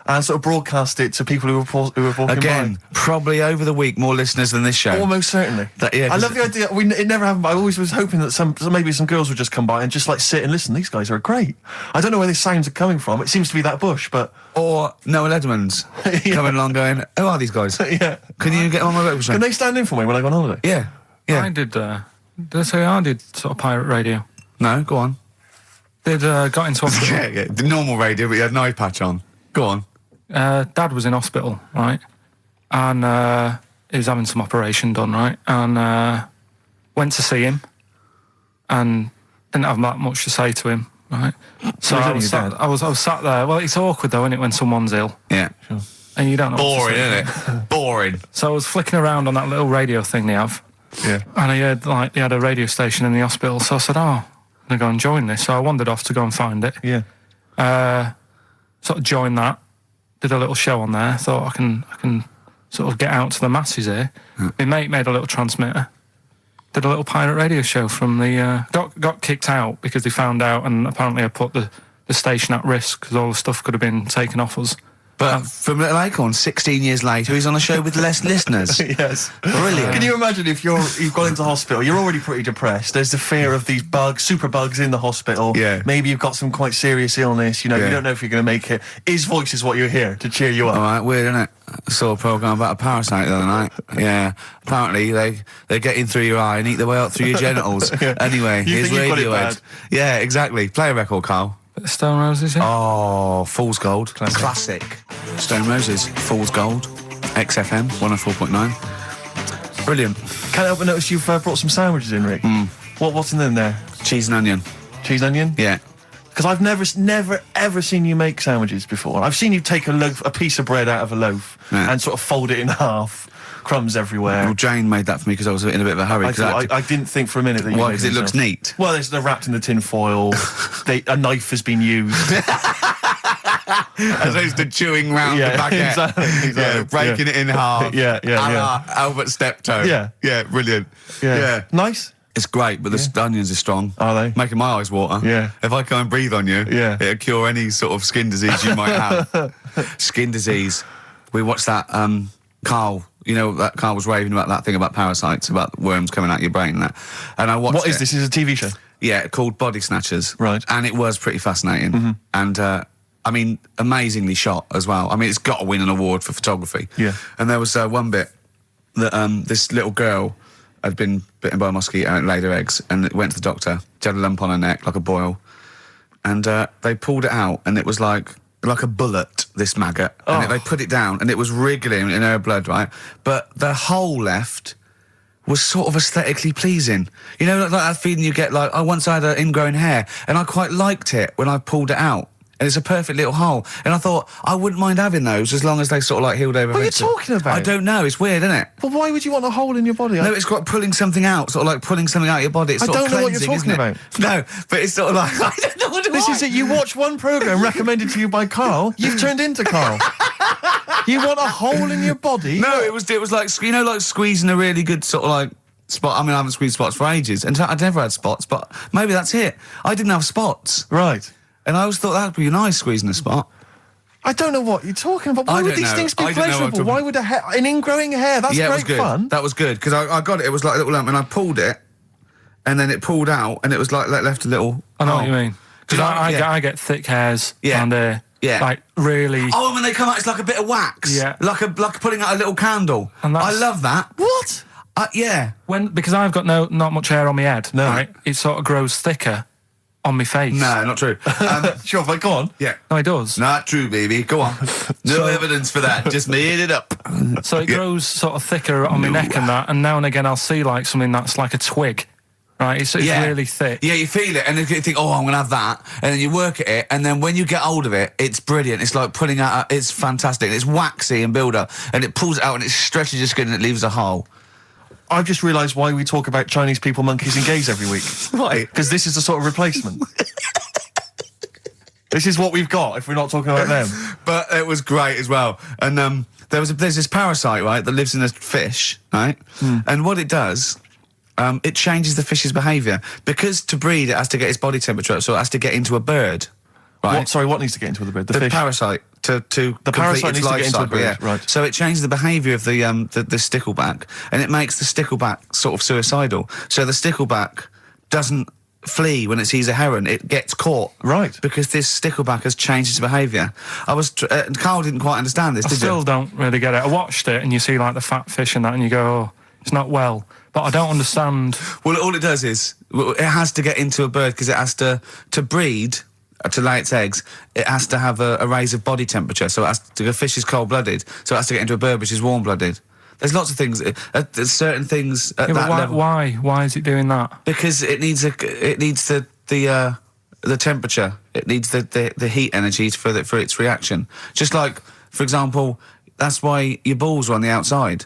Speaker 2: and sort of broadcast it to people who were walking
Speaker 1: Again,
Speaker 2: by.
Speaker 1: probably over the week more listeners than this show.
Speaker 2: Almost certainly. I love the idea. It never happened, but I always was hoping that maybe some girls would just come by and just like sit and listen. These guys are great. I don't know where these sounds are coming from. It seems to be that bush, but...
Speaker 1: Or Noah Ledman's coming along going, who are these guys?
Speaker 2: Yeah.
Speaker 1: Can you get on my breakfast show?
Speaker 2: Can they stand in for me when I go on holiday?
Speaker 1: Yeah. Yeah.
Speaker 3: I did I did sort of pirate radio.
Speaker 1: No, go on.
Speaker 3: Got into hospital.
Speaker 1: yeah, the normal radio, but you had an eye patch on. Go on.
Speaker 3: Dad was in hospital, right? And he was having some operation done, right? And went to see him and didn't have that much to say to him, right? So I was sat there. Well, it's awkward though, isn't it, when someone's ill?
Speaker 1: Yeah.
Speaker 3: Sure. And you don't know.
Speaker 1: Boring, isn't it? Boring.
Speaker 3: So I was flicking around on that little radio thing they have.
Speaker 2: Yeah.
Speaker 3: And I heard they had a radio station in the hospital. So I said, I'm going to go and join this. So I wandered off to go and find it.
Speaker 2: Yeah.
Speaker 3: Sort of joined that. Did a little show on there. Thought I can sort of get out to the masses here. My mate made a little transmitter. Did a little pirate radio show from the... got kicked out because they found out, and apparently I put the station at risk because all the stuff could have been taken off us.
Speaker 1: But from Little Acorn, 16 years later, he's on a show with less listeners.
Speaker 2: Yes.
Speaker 1: Brilliant.
Speaker 2: Can you imagine if you've gone into hospital, you're already pretty depressed, there's the fear of these bugs, super bugs in the hospital.
Speaker 1: Yeah.
Speaker 2: Maybe you've got some quite serious illness, you know, you don't know if you're going to make it. His voice is what you hear to cheer you up.
Speaker 1: All right, weird, isn't it? I saw a programme about a parasite the other night. Yeah. Apparently, they get in through your eye and eat their way up through your genitals. Anyway,
Speaker 2: You
Speaker 1: here's
Speaker 2: think you've got it
Speaker 1: Radiohead.
Speaker 2: bad?
Speaker 1: Yeah, exactly. Play a record, Carl.
Speaker 3: Stone Roses, yeah?
Speaker 1: Oh, Fool's Gold. Classic. Stone Roses, Fool's Gold. XFM, 104.9. Brilliant.
Speaker 2: Can't help but notice you've brought some sandwiches in, Rick. What's in them there?
Speaker 1: Cheese and onion.
Speaker 2: Cheese and onion?
Speaker 1: Yeah.
Speaker 2: Because I've never, ever seen you make sandwiches before. I've seen you take a piece of bread out of a loaf and sort of fold it in half. Crumbs everywhere.
Speaker 1: Well, Jane made that for me because I was in a bit of a hurry.
Speaker 2: I didn't think for a minute that you
Speaker 1: Why?
Speaker 2: made
Speaker 1: Because it looks neat.
Speaker 2: Well, they're wrapped in the tin foil. A knife has been used.
Speaker 1: As opposed to chewing round the baguette.
Speaker 2: Exactly.
Speaker 1: Yeah, breaking it in half.
Speaker 2: Yeah.
Speaker 1: Albert Steptoe.
Speaker 2: Yeah,
Speaker 1: brilliant.
Speaker 2: Yeah. Nice.
Speaker 1: It's great, but the onions are strong.
Speaker 2: Are they?
Speaker 1: Making my eyes water.
Speaker 2: Yeah.
Speaker 1: If I can't breathe on you, it'll cure any sort of skin disease you might have. Skin disease. We watched that, Karl, you know, that Karl was raving about that thing about parasites, about worms coming out your brain and that. And I watched
Speaker 2: What is this? Is it a TV show?
Speaker 1: Yeah, called Body Snatchers.
Speaker 2: Right.
Speaker 1: And it was pretty fascinating. And, I mean, amazingly shot as well. I mean, it's got to win an award for photography.
Speaker 2: Yeah.
Speaker 1: And there was one bit that this little girl had been bitten by a mosquito and laid her eggs, and it went to the doctor. She had a lump on her neck, like a boil. And they pulled it out, and it was like a bullet, this maggot. And they put it down, and it was wriggling in her blood, right? But the hole left was sort of aesthetically pleasing. You know, like that feeling you get, like, I once had an ingrown hair, and I quite liked it when I pulled it out. And it's a perfect little hole. And I thought, I wouldn't mind having those as long as they sort of like healed over.
Speaker 2: What are you talking about?
Speaker 1: I don't know, it's weird, isn't it?
Speaker 2: But why would you want a hole in your body?
Speaker 1: No, it's got pulling something out, sort of like pulling something out of your body. It's sort of
Speaker 2: don't know what you're
Speaker 1: cleansing,
Speaker 2: talking
Speaker 1: isn't it? No, but it's sort of like, I don't know what it
Speaker 2: This is it. You watch one programme recommended to you by Karl, you've turned into Karl. You want a hole in your body?
Speaker 1: No, it was like, you know, like squeezing a really good sort of like spot. I mean, I haven't squeezed spots for ages, and I'd never had spots, but maybe that's it. I didn't have spots.
Speaker 2: Right.
Speaker 1: And I always thought that would be nice, squeezing a spot.
Speaker 2: I don't know what you're talking about. Why would these things be pleasurable? Why would an ingrowing hair? That's
Speaker 1: it was
Speaker 2: great
Speaker 1: good.
Speaker 2: fun.
Speaker 1: That was good, because I got it. It was like a little lump, and I pulled it, and then it pulled out, and it was like left a little...
Speaker 3: I know what you mean. Because I get thick hairs and like really...
Speaker 1: Oh, when they come out, it's like a bit of wax.
Speaker 3: Yeah.
Speaker 1: Like putting out a little candle.
Speaker 3: And
Speaker 1: I love that.
Speaker 2: What?
Speaker 1: Yeah.
Speaker 3: Because I've got not much hair on my head, right? It sort of grows thicker on my face.
Speaker 1: No, not true.
Speaker 2: Sure, but go on.
Speaker 1: Yeah.
Speaker 3: No, it does.
Speaker 1: Not true, baby. Go on. No evidence for that. Just made it up.
Speaker 3: So it grows sort of thicker on my neck and that, and now and again I'll see like something that's like a twig. Right, it's really thick.
Speaker 1: Yeah, you feel it, and then you think, oh, I'm going to have that, and then you work at it, and then when you get hold of it, it's brilliant. It's like pulling out, it's fantastic. It's waxy and build up, and it pulls it out, and it stretches your skin, and it leaves a hole.
Speaker 2: I've just realised why we talk about Chinese people, monkeys and gays every week.
Speaker 1: Why?
Speaker 2: Because this is the sort of replacement. This is what we've got if we're not talking about them.
Speaker 1: But it was great as well. And there's this parasite, right, that lives in a fish, right? And what it does... it changes the fish's behaviour. Because to breed, it has to get its body temperature up, so it has to get into a bird. Right?
Speaker 2: What needs to get into the bird? The fish?
Speaker 1: Parasite. To
Speaker 2: the parasite needs to get into a bird,
Speaker 1: yeah.
Speaker 2: right.
Speaker 1: So it changes the behaviour of the stickleback, and it makes the stickleback sort of suicidal. So the stickleback doesn't flee when it sees a heron, it gets caught.
Speaker 2: Right.
Speaker 1: Because this stickleback has changed its behaviour. Karl didn't quite understand this, did you?
Speaker 3: I still don't really get it. I watched it, and you see like the fat fish and that, and you go, oh, it's not well. But I don't understand.
Speaker 1: Well, all it does is, it has to get into a bird because it has to breed, to lay its eggs, it has to have a raise of body temperature. So a fish is cold-blooded, so it has to get into a bird which is warm-blooded. There's lots of things, there's certain things at that level.
Speaker 3: Why is it doing that?
Speaker 1: Because it needs the temperature. It needs the heat energy for its reaction. Just like, for example, that's why your balls are on the outside.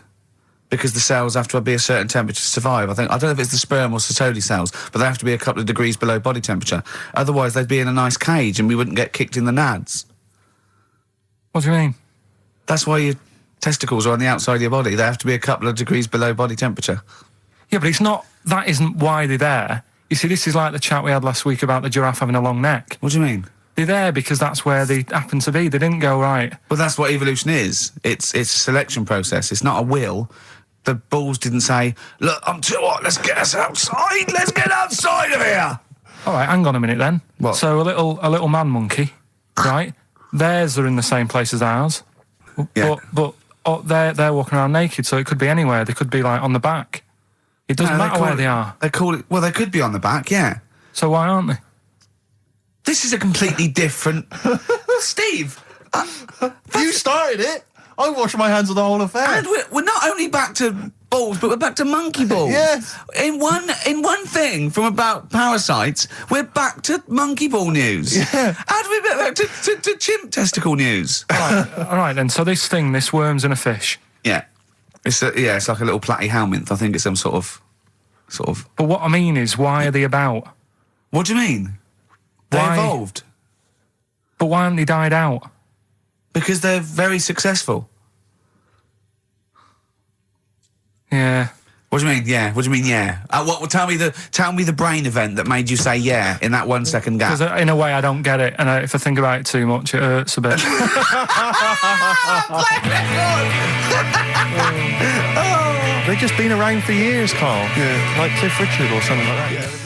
Speaker 1: Because the cells have to be a certain temperature to survive. I don't know if it's the sperm or Sertoli cells, but they have to be a couple of degrees below body temperature. Otherwise, they'd be in a nice cage and we wouldn't get kicked in the nads.
Speaker 3: What do you mean?
Speaker 1: That's why your testicles are on the outside of your body. They have to be a couple of degrees below body temperature.
Speaker 3: Yeah, but that isn't why they're there. You see, this is like the chat we had last week about the giraffe having a long neck.
Speaker 1: What do you mean?
Speaker 3: They're there because that's where they happen to be. They didn't go, right.
Speaker 1: But that's what evolution is. It's a selection process. It's not a will. The balls didn't say, look, I'm too hot, let's get us outside. Let's get outside of here.
Speaker 3: All right, hang on a minute then.
Speaker 1: What?
Speaker 3: So a little man monkey, right? Theirs are in the same place as ours.
Speaker 1: Yeah.
Speaker 3: But they're walking around naked, so it could be anywhere. They could be, like, on the back. It doesn't matter where they are.
Speaker 1: They call it... Well, they could be on the back, yeah.
Speaker 3: So why aren't they?
Speaker 1: This is a completely different... Steve!
Speaker 2: You started it. I washed my hands of the whole affair.
Speaker 1: And we're not only back to balls, but we're back to monkey balls.
Speaker 2: Yes.
Speaker 1: In one thing from about parasites, we're back to monkey ball news.
Speaker 2: Yeah.
Speaker 1: And we're back to chimp testicle news.
Speaker 3: All right then. So this worms in a fish.
Speaker 1: Yeah. It's like a little platyhelminth. I think it's some sort of.
Speaker 3: But what I mean is, why are they about?
Speaker 1: What do you mean? They
Speaker 3: Why?
Speaker 1: evolved.
Speaker 3: But why haven't they died out?
Speaker 1: Because they're very successful.
Speaker 3: Yeah.
Speaker 1: What do you mean? Yeah. What do you mean? Yeah. Tell me the brain event that made you say yeah in that 1 second gap.
Speaker 3: Because in a way I don't get it, and if I think about it too much, it hurts a bit.
Speaker 2: They've just been around for years, Carl.
Speaker 1: Yeah.
Speaker 2: Like Cliff Richard or something like that.
Speaker 1: Yeah.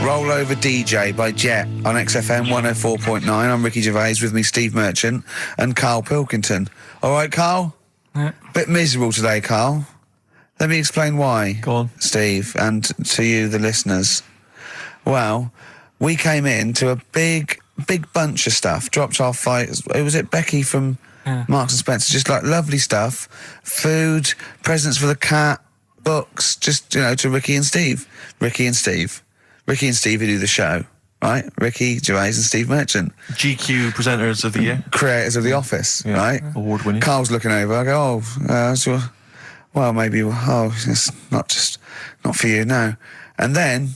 Speaker 1: Roll Over DJ by Jet on XFM 104.9. I'm Ricky Gervais, with me Steve Merchant and Karl Pilkington. All right, Karl?
Speaker 3: Yeah.
Speaker 1: Bit miserable today, Karl. Let me explain why.
Speaker 2: Go on.
Speaker 1: Steve, and to you, the listeners. Well, we came in to a big bunch of stuff. Dropped off, was it Becky from Marks and Spencer? Just like lovely stuff. Food, presents for the cat, books, just, to Ricky and Steve who do the show, right? Ricky Gervais and Steve Merchant.
Speaker 2: GQ presenters of the year.
Speaker 1: Creators of The Office, right?
Speaker 2: Award winning.
Speaker 1: Carl's looking over, I go, well, maybe, it's not for you, no. And then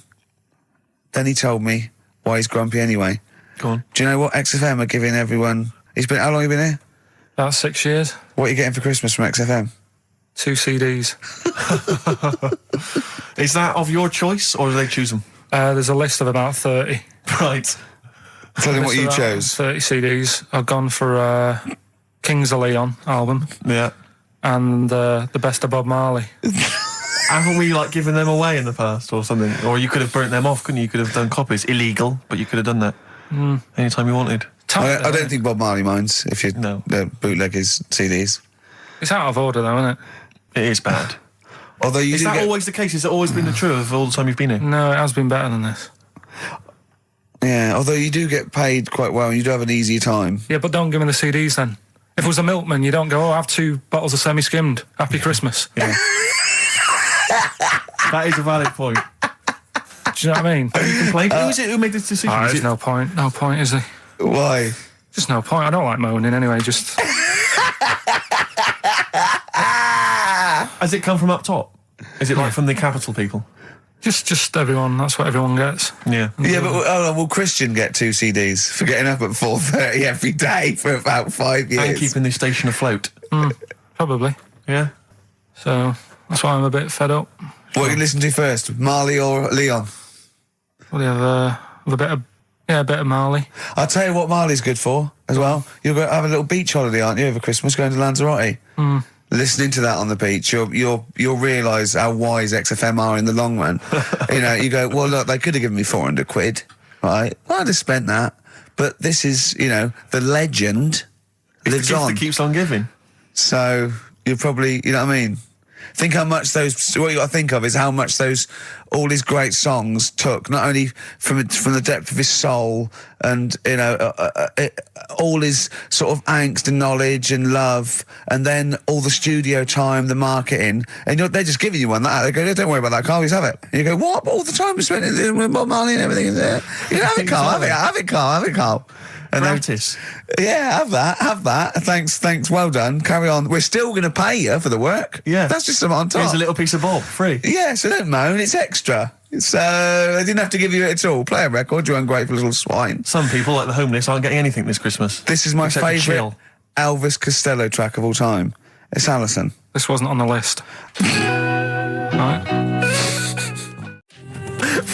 Speaker 1: he told me why he's grumpy anyway.
Speaker 2: Go on.
Speaker 1: Do you know what XFM are giving everyone? How long have you been here?
Speaker 3: About 6 years.
Speaker 1: What are you getting for Christmas from XFM?
Speaker 3: 2 CDs.
Speaker 2: Is that of your choice, or do they choose them?
Speaker 3: There's a list of about 30.
Speaker 2: Right.
Speaker 1: Tell them what you chose.
Speaker 3: 30 CDs. I've gone for Kings of Leon album.
Speaker 2: Yeah.
Speaker 3: And the best of Bob Marley.
Speaker 2: Haven't we given them away in the past or something? Or you could have burnt them off, couldn't you? You could have done copies. Illegal, but you could have done that anytime you wanted.
Speaker 1: I don't think Bob Marley minds if you bootleg his CDs.
Speaker 3: It's out of order though, isn't it?
Speaker 2: It is bad.
Speaker 1: Although
Speaker 2: is that always the case? Has it always been the truth of all the time you've been here?
Speaker 3: No, it has been better than this.
Speaker 1: Yeah, although you do get paid quite well and you do have an easier time.
Speaker 3: Yeah, but don't give me the CDs then. If it was a milkman, you don't go, I have 2 bottles of semi-skimmed. Happy Christmas.
Speaker 2: Yeah. That is a valid point.
Speaker 3: Do you know what I mean?
Speaker 2: You complain? Who is it who made this decision?
Speaker 3: There's no point. No point, is there?
Speaker 1: Why?
Speaker 3: Just no point. I don't like moaning anyway, just...
Speaker 2: Has it come from up top? Is it from the capital people?
Speaker 3: Just everyone. That's what everyone gets.
Speaker 2: Yeah.
Speaker 1: Yeah, but will Christian get 2 CDs for getting up at 4:30 every day for about 5 years?
Speaker 2: And keeping this station afloat.
Speaker 3: Probably.
Speaker 2: Yeah.
Speaker 3: So that's why I'm a bit fed up.
Speaker 1: What you listen to first, Marley or Leon?
Speaker 3: Well, you have a bit of Marley.
Speaker 1: I'll tell you what Marley's good for as well. You'll go have a little beach holiday, aren't you, over Christmas, going to Lanzarote? Listening to that on the beach, you'll realise how wise XFM are in the long run. You go, well, look, they could have given me 400 quid, right? I'd have spent that. But this is, the legend lives
Speaker 2: the gift
Speaker 1: on.
Speaker 2: that keeps on giving.
Speaker 1: So you're probably, you know what I mean? Think how much what you got to think of is how much all his great songs took, not only from the depth of his soul and, all his sort of angst and knowledge and love, and then all the studio time, the marketing, and they're just giving you one. They go, don't worry about that, Carl, just have it. And you go, what? All the time we spent with Bob Marley and everything is there. You can have it, Carl, have it, Carl. And
Speaker 2: Practice.
Speaker 1: Yeah, have that. Thanks, well done. Carry on. We're still going to pay you for the work.
Speaker 2: Yeah.
Speaker 1: That's just something on top.
Speaker 2: Here's a little piece of Bob, free.
Speaker 1: Yeah, so don't moan, it's extra. So, they didn't have to give you it at all. Play a record, you ungrateful little swine.
Speaker 2: Some people, like the homeless, aren't getting anything this Christmas.
Speaker 1: This is my favourite Elvis Costello track of all time. It's Alison.
Speaker 3: This wasn't on the list. Right.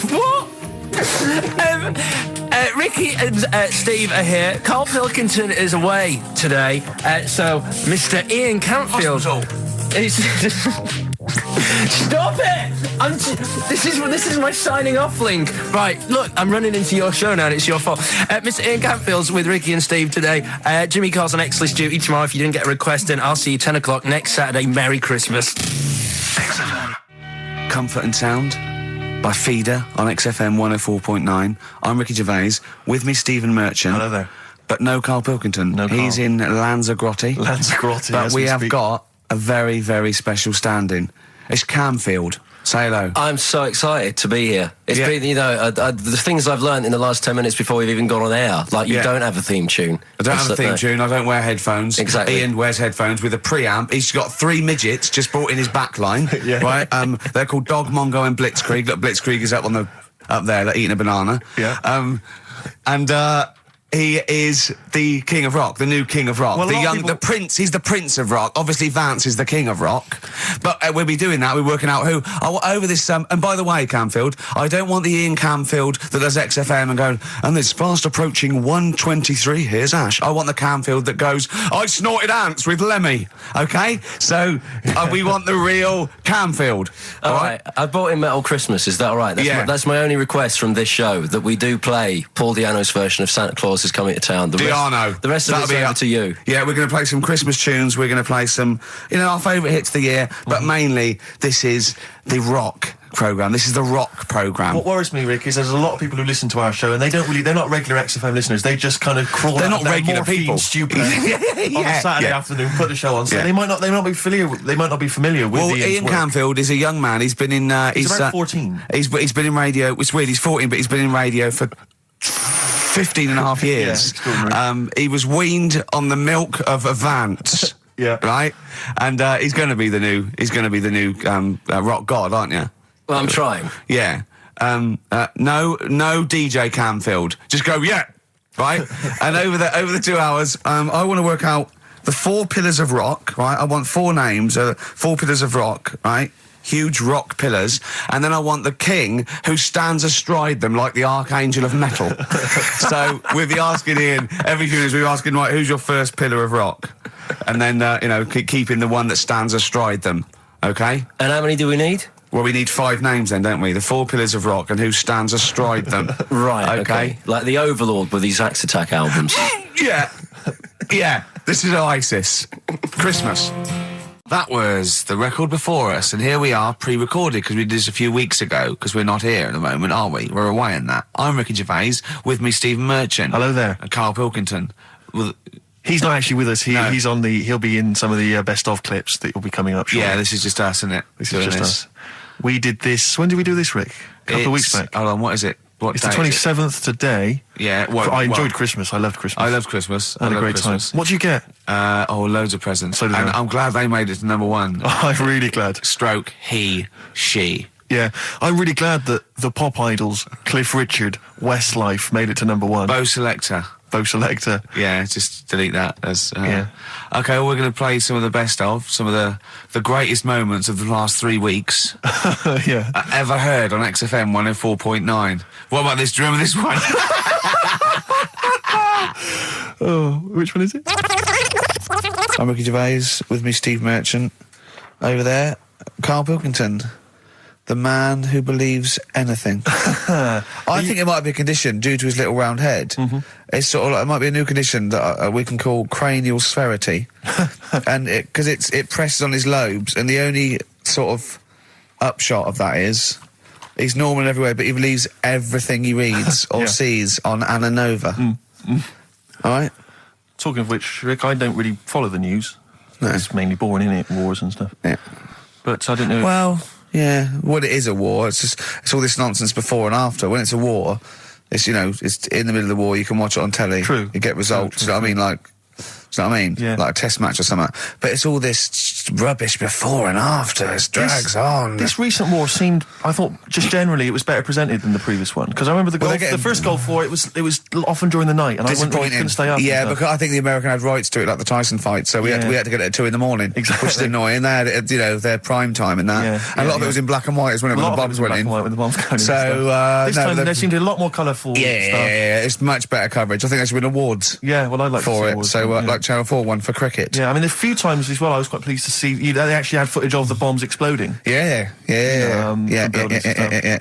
Speaker 1: What?
Speaker 5: Ricky and Steve are here. Karl Pilkington is away today, so Mr. Ian Cantfield is... Stop it! This is my signing off link. Right, look, I'm running into your show now and it's your fault. Mr. Ian Cantfield's with Ricky and Steve today. Jimmy Carr's on X-List duty tomorrow. If you didn't get a request in, I'll see you 10 o'clock next Saturday. Merry Christmas.
Speaker 1: Comfort and Sound by Feeder on XFM 104.9. I'm Ricky Gervais. With me, Stephen Merchant.
Speaker 2: Hello there.
Speaker 1: But no Karl Pilkington.
Speaker 2: No Karl.
Speaker 1: He's in Lanzarote. But we have got a very, very special stand-in. It's Camfield. Say hello.
Speaker 5: I'm so excited to be here. It's been, the things I've learned in the last 10 minutes before we've even gone on air. Like, you don't have a theme tune.
Speaker 1: I don't have a theme tune. I don't wear headphones.
Speaker 5: Exactly.
Speaker 1: Ian wears headphones with a preamp. He's got 3 midgets just brought in his back line. Right? They're called Dog, Mongo and Blitzkrieg. Look, Blitzkrieg is up there, like, eating a banana.
Speaker 2: Yeah.
Speaker 1: He is the king of rock, the new king of rock.
Speaker 2: Well,
Speaker 1: the prince, he's the prince of rock. Obviously, Vance is the king of rock. But we'll be doing that, we're working out who. Over this, and by the way, Camfield, I don't want the Ian Camfield that does XFM and going, and there's fast approaching 1:23, here's Ash. I want the Camfield that goes, I snorted ants with Lemmy. Okay? So, we want the real Camfield.
Speaker 5: All right. I bought in Metal Christmas, is that all right? That's my only request from this show, that we do play Paul Di'Anno's version of Santa Claus is Coming to Town. The rest of it's over to you.
Speaker 1: Yeah, we're going to play some Christmas tunes. We're going to play some, our favourite hits of the year. But mainly, this is the rock programme. This is the rock programme.
Speaker 2: What worries me, Rick, is there's a lot of people who listen to our show and they're not regular XFM listeners. They just kind of crawl
Speaker 1: They're
Speaker 2: out
Speaker 1: not regular people.
Speaker 2: Stupid on a Saturday afternoon, put the show on. So they might not be familiar with
Speaker 1: Ian Camfield is a young man. He's been in...
Speaker 2: he's about 14.
Speaker 1: He's been in radio. It's weird, he's 14, but he's been in radio for 15 and a half years. He was weaned on the milk of a Vance. Right? And he's going to be the new rock god, aren't you?
Speaker 5: Well, I'm trying.
Speaker 1: Yeah. No DJ Camfield. Just go, right? And over the 2 hours, I want to work out the 4 pillars of rock, right? I want 4 names, 4 pillars of rock, right? Huge rock pillars, and then I want the king who stands astride them like the archangel of metal. So we'll be asking Ian every few minutes. We're asking, right, who's your first pillar of rock, and then keeping the one that stands astride them. Okay.
Speaker 5: And how many do we need?
Speaker 1: Well, we need 5 names then, don't we? The 4 pillars of rock and who stands astride them.
Speaker 5: Right. Okay. Like the Overlord with these Axe Attack albums.
Speaker 1: Yeah. This is Oasis. Christmas. That was the record before us, and here we are, pre-recorded, because we did this a few weeks ago, because we're not here at the moment, are we? We're away in that. I'm Ricky Gervais, with me Stephen Merchant.
Speaker 2: Hello there.
Speaker 1: And Karl Pilkington.
Speaker 2: He's not actually with us. He'll be in some of the best of clips that will be coming up shortly.
Speaker 1: Yeah, this is just us, isn't it?
Speaker 2: This is just us. We did this, when did we do this, Rick? A couple of weeks back.
Speaker 1: Hold on, what is it?
Speaker 2: It's the 27th today.
Speaker 1: Yeah.
Speaker 2: I enjoyed Christmas. I loved Christmas.
Speaker 1: I loved Christmas.
Speaker 2: I had a great time. What did you get?
Speaker 1: Loads of presents.
Speaker 2: So did I.
Speaker 1: I'm glad they made it to number 1.
Speaker 2: I'm really glad.
Speaker 1: Stroke, he, she.
Speaker 2: Yeah. I'm really glad that the pop idols, Cliff Richard, Westlife, made it to number 1.
Speaker 1: Bo Selector. Yeah, just delete that. Okay, well, we're going to play some of the best of, some of the greatest moments of the last 3 weeks.
Speaker 2: Yeah.
Speaker 1: Ever heard on XFM 104.9. What about this? Do you remember this one?
Speaker 2: Oh, which one is it?
Speaker 1: I'm Ricky Gervais, with me Steve Merchant. Over there, Karl Pilkington. The man who believes anything. I think it might be a condition due to his little round head. Mm-hmm. It's sort of like, it might be a new condition that we can call cranial spherity, and because it presses on his lobes, and the only sort of upshot of that is he's normal everywhere, but he believes everything he reads or sees on Anna Nova. All right.
Speaker 2: Talking of which, Rick, I don't really follow the news. No. It's mainly boring, isn't it? Wars and stuff.
Speaker 1: Yeah.
Speaker 2: But I don't know.
Speaker 1: Well. Yeah, well, it is a war. It's all this nonsense before and after. When it's a war, it's in the middle of the war. You can watch it on telly.
Speaker 2: True.
Speaker 1: You get results. True. I mean, like, Do you know what I mean?
Speaker 2: Yeah.
Speaker 1: Like a test match or something. But it's all this rubbish before and after. It drags on.
Speaker 2: This recent war seemed, I thought, just generally, it was better presented than the previous one. Because I remember the first Gulf War, it was often during the night, and I couldn't stay up.
Speaker 1: Yeah, because I think the American had rights to it, like the Tyson fight, so we had to get it at 2 a.m,
Speaker 2: exactly.
Speaker 1: which is annoying. They had it at, their prime time and that. And a lot of it was in black and white, when the bombs went in.
Speaker 2: When the bombs went in.
Speaker 1: So
Speaker 2: this time there seemed to be a lot more colourful stuff.
Speaker 1: Yeah, it's much better coverage. I think there should win awards.
Speaker 2: Yeah, well, I'd like
Speaker 1: for
Speaker 2: to see
Speaker 1: it.
Speaker 2: awards,
Speaker 1: So like Channel 4 won for cricket.
Speaker 2: Yeah, I mean, a few times as well, I was quite pleased to see they actually had footage of the bombs exploding.
Speaker 1: Yeah.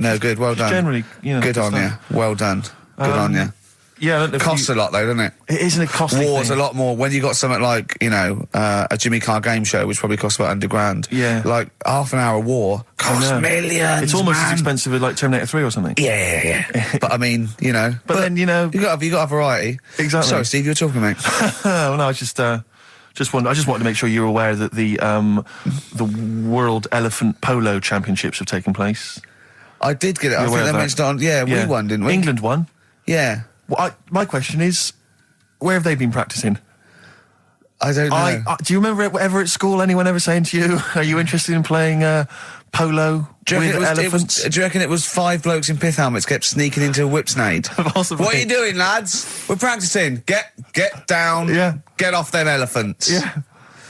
Speaker 1: No, good. Well done.
Speaker 2: Generally,
Speaker 1: good on you. Well done. Good on you.
Speaker 2: Yeah,
Speaker 1: it costs a lot though, doesn't it?
Speaker 2: It isn't a costly
Speaker 1: War's
Speaker 2: thing.
Speaker 1: a lot more when you got something like a Jimmy Carr game show, which probably costs about £100,000.
Speaker 2: Yeah,
Speaker 1: like half an hour war costs millions.
Speaker 2: It's almost as expensive as like Terminator 3 or something.
Speaker 1: Yeah. But I mean, But then you got to have variety.
Speaker 2: Exactly.
Speaker 1: Sorry, Steve, you were talking, mate.
Speaker 2: Well, no, I just wanted to make sure you were aware that the World Elephant Polo Championships have taken place.
Speaker 1: I did get it. I think they mentioned on. Yeah, we won, didn't we?
Speaker 2: England won.
Speaker 1: Yeah.
Speaker 2: Well, my question is, where have they been practicing?
Speaker 1: I don't know.
Speaker 2: Do you remember ever at school anyone ever saying to you, "Are you interested in playing polo with elephants?"
Speaker 1: Do you reckon it was 5 blokes in pith helmets kept sneaking into a whipsnade?
Speaker 2: Possibly.
Speaker 1: What are you doing, lads? We're practicing. Get down.
Speaker 2: Yeah.
Speaker 1: Get off them elephants.
Speaker 2: Yeah.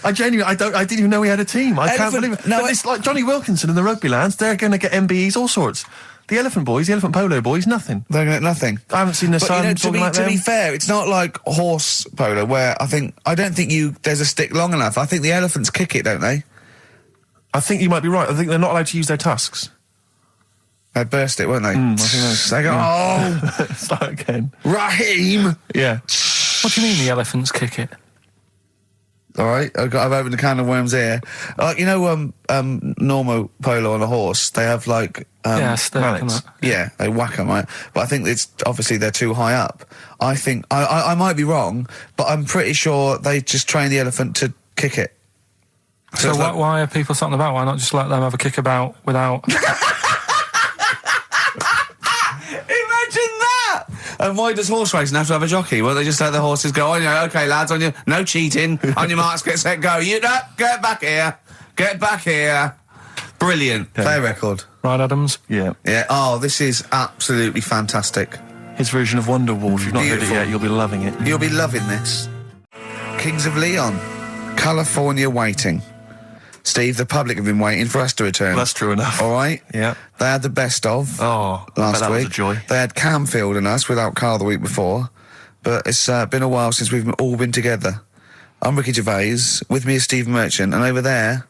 Speaker 2: I didn't even know we had a team. I can't believe it. No, but it's like Johnny Wilkinson and the rugby lads. They're going to get MBEs, all sorts. The elephant boys, the elephant polo boys, nothing.
Speaker 1: They're going to get nothing.
Speaker 2: I haven't seen the sun talking like them.
Speaker 1: To be fair, it's not like horse polo where I don't think there's a stick long enough. I think the elephants kick it, don't they?
Speaker 2: I think you might be right. I think they're not allowed to use their tusks.
Speaker 1: They burst it, weren't they?
Speaker 2: I think
Speaker 1: they go,
Speaker 2: start again.
Speaker 1: Raheem!
Speaker 2: Yeah.
Speaker 3: What do you mean the elephants kick it?
Speaker 1: All right, I've opened a can of worms here. Normal polo on a horse, they have like... Yeah, they whack them, right? But I think it's obviously they're too high up. I think, I might be wrong, but I'm pretty sure they just train the elephant to kick it.
Speaker 3: So why are people something about? Why not just let them have a kick about without...
Speaker 1: And why does horse racing have to have a jockey? Well, they just let the horses go, okay, lads, on you, no cheating, on your marks, get set, go. Get back here. Get back here. Brilliant. Yeah. Play record.
Speaker 3: Right, Adams?
Speaker 2: Yeah.
Speaker 1: Yeah. Oh, this is absolutely fantastic.
Speaker 2: His version of Wonderwall. If you've not heard it yet, you'll be loving it.
Speaker 1: You'll be loving this. Kings of Leon. California Waiting. Steve, the public have been waiting for us to return.
Speaker 2: That's true enough.
Speaker 1: All right?
Speaker 2: Yeah.
Speaker 1: They had the best of
Speaker 2: last
Speaker 1: week.
Speaker 2: Was a joy.
Speaker 1: They had Camfield and us without Karl the week before. But it's been a while since we've all been together. I'm Ricky Gervais. With me is Steve Merchant. And over there,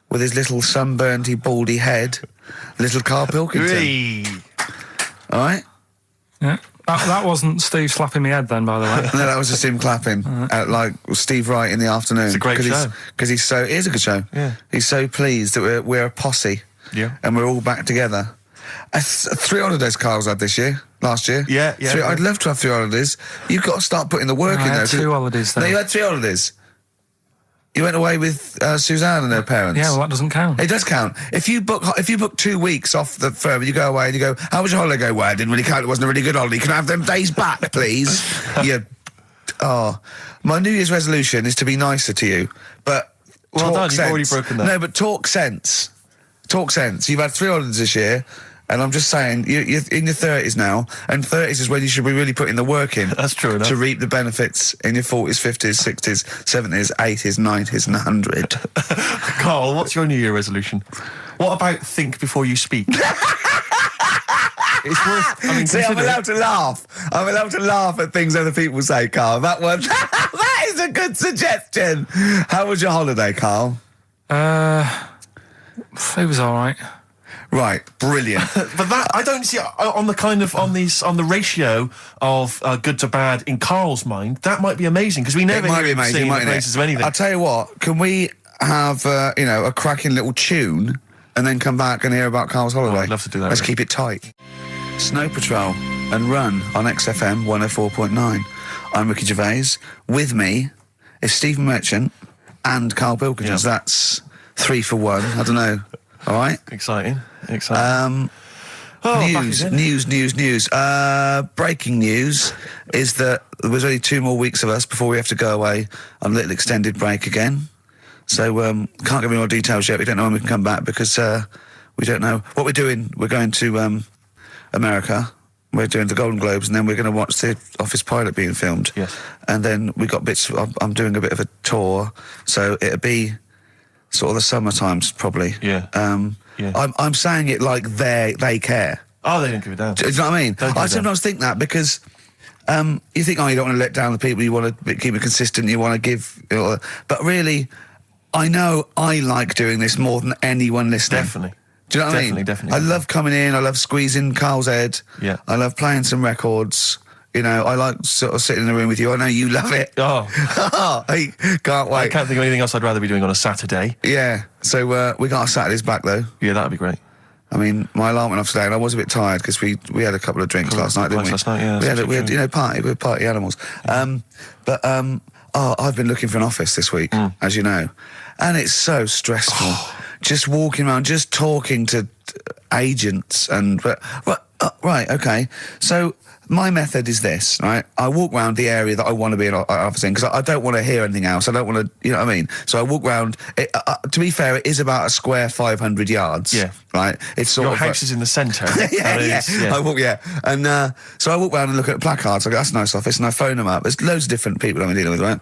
Speaker 1: with his little sunburnedy, baldy head, little Karl Pilkington. All right?
Speaker 3: Yeah. That wasn't Steve slapping me head then, by the way.
Speaker 1: No, that was just him clapping at, like, Steve Wright in the afternoon.
Speaker 2: It's a great show.
Speaker 1: Because it is a good show.
Speaker 2: Yeah.
Speaker 1: He's so pleased that we're a posse.
Speaker 2: Yeah.
Speaker 1: And we're all back together. 3 holidays Carl's had last year.
Speaker 2: Yeah.
Speaker 1: I'd love to have 3 holidays. You've got to start putting the work in there.
Speaker 3: I had 2 holidays then.
Speaker 1: No, you had 3 holidays. You went away with Suzanne and her parents.
Speaker 3: Yeah, well, that doesn't count.
Speaker 1: It does count. If you book 2 weeks off the firm, you go away and you go, how was your holiday? Go, well, it didn't really count. It wasn't a really good holiday. Can I have them days back, please? My New Year's resolution is to be nicer to you, but
Speaker 2: well done,
Speaker 1: sense.
Speaker 2: You've already broken that.
Speaker 1: No, but talk sense. Talk sense. You've had 3 holidays this year. And I'm just saying, you're in your 30s now, and 30s is when you should be really putting the work in.
Speaker 2: That's true enough.
Speaker 1: To reap the benefits in your 40s, 50s, 60s, 70s, 80s, 90s, and 100.
Speaker 2: Karl, what's your New Year resolution? What about think before you speak? It's worth...
Speaker 1: See, I'm allowed to laugh. I'm allowed to laugh at things other people say, Karl. That is a good suggestion. How was your holiday, Karl?
Speaker 3: It was all right.
Speaker 1: Right, brilliant.
Speaker 2: But that I don't see on the ratio of good to bad in Karl's mind. That might be amazing because we never hear him sing the praises of anything.
Speaker 1: I'll tell you what. Can we have a cracking little tune and then come back and hear about Karl's holiday?
Speaker 2: I'd love to do that.
Speaker 1: Let's keep it tight. Snow Patrol and Run on XFM 104.9. I'm Ricky Gervais. With me is Steve Merchant and Karl Pilkington.
Speaker 2: Yep.
Speaker 1: That's 3 for 1. I don't know. All right.
Speaker 2: Exciting.
Speaker 1: News. Breaking news is that there's only 2 more weeks of us before we have to go away on a little extended break again. So, can't give any more details yet. We don't know when we can come back because, we don't know what we're doing. We're going to, America. We're doing the Golden Globes, and then we're going to watch the Office pilot being filmed.
Speaker 2: Yes.
Speaker 1: And then we got bits. I'm doing a bit of a tour, so it'll be sort of the summer times probably.
Speaker 2: Yeah.
Speaker 1: I'm saying it like they care.
Speaker 2: Oh, they don't give a damn.
Speaker 1: Do you know what I mean? I sometimes think that because you think, you don't want to let down the people. You want to keep it consistent. You want to give, but really, I know I like doing this more than anyone listening.
Speaker 2: Definitely.
Speaker 1: Do you know what I mean?
Speaker 2: Definitely.
Speaker 1: I love coming in. I love squeezing Carl's head.
Speaker 2: Yeah.
Speaker 1: I love playing some records. I like sort of sitting in the room with you. I know you love it.
Speaker 2: Oh.
Speaker 1: I can't wait.
Speaker 2: I can't think of anything else I'd rather be doing on a Saturday.
Speaker 1: Yeah. So we got our Saturdays back though.
Speaker 2: Yeah, that'd be great.
Speaker 1: I mean, my alarm went off today, and I was a bit tired because we had a couple of drinks last night, didn't we?
Speaker 2: Last night, yeah.
Speaker 1: We had party. We're party animals. I've been looking for an office this week, as you know, and it's so stressful. Just walking around, just talking to agents right, okay. So my method is this, right? I walk around the area that I want to be an office in because I don't want to hear anything else. I don't want to, you know what I mean? So I walk around. To be fair, it is about a square 500 yards.
Speaker 2: Yeah.
Speaker 1: Right? It's sort
Speaker 2: Your
Speaker 1: of
Speaker 2: house is in the centre.
Speaker 1: yeah. I walk, and so I walk around and look at placards. I go, that's a nice office, and I phone them up. There's loads of different people I'm dealing with, right?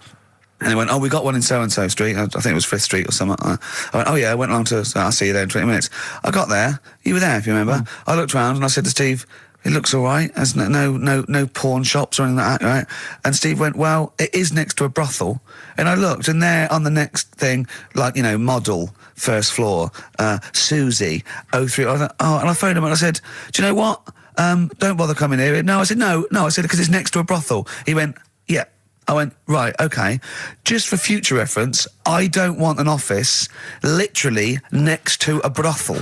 Speaker 1: And they went, we got one in so-and-so street. I think it was 5th Street or something. I went, I went along to, I'll see you there in 20 minutes. I got there. You were there, if you remember. I looked around and I said to Steve, it looks all right. There's no pawn shops or anything like that, right? And Steve went, well, it is next to a brothel. And I looked, and there on the next thing, like, model, first floor, Susie, 03. I thought, and I phoned him and I said, do you know what? Don't bother coming here. No, I said, no, I said, because it's next to a brothel. He went, yeah. I went, right, okay. Just for future reference, I don't want an office literally next to a brothel,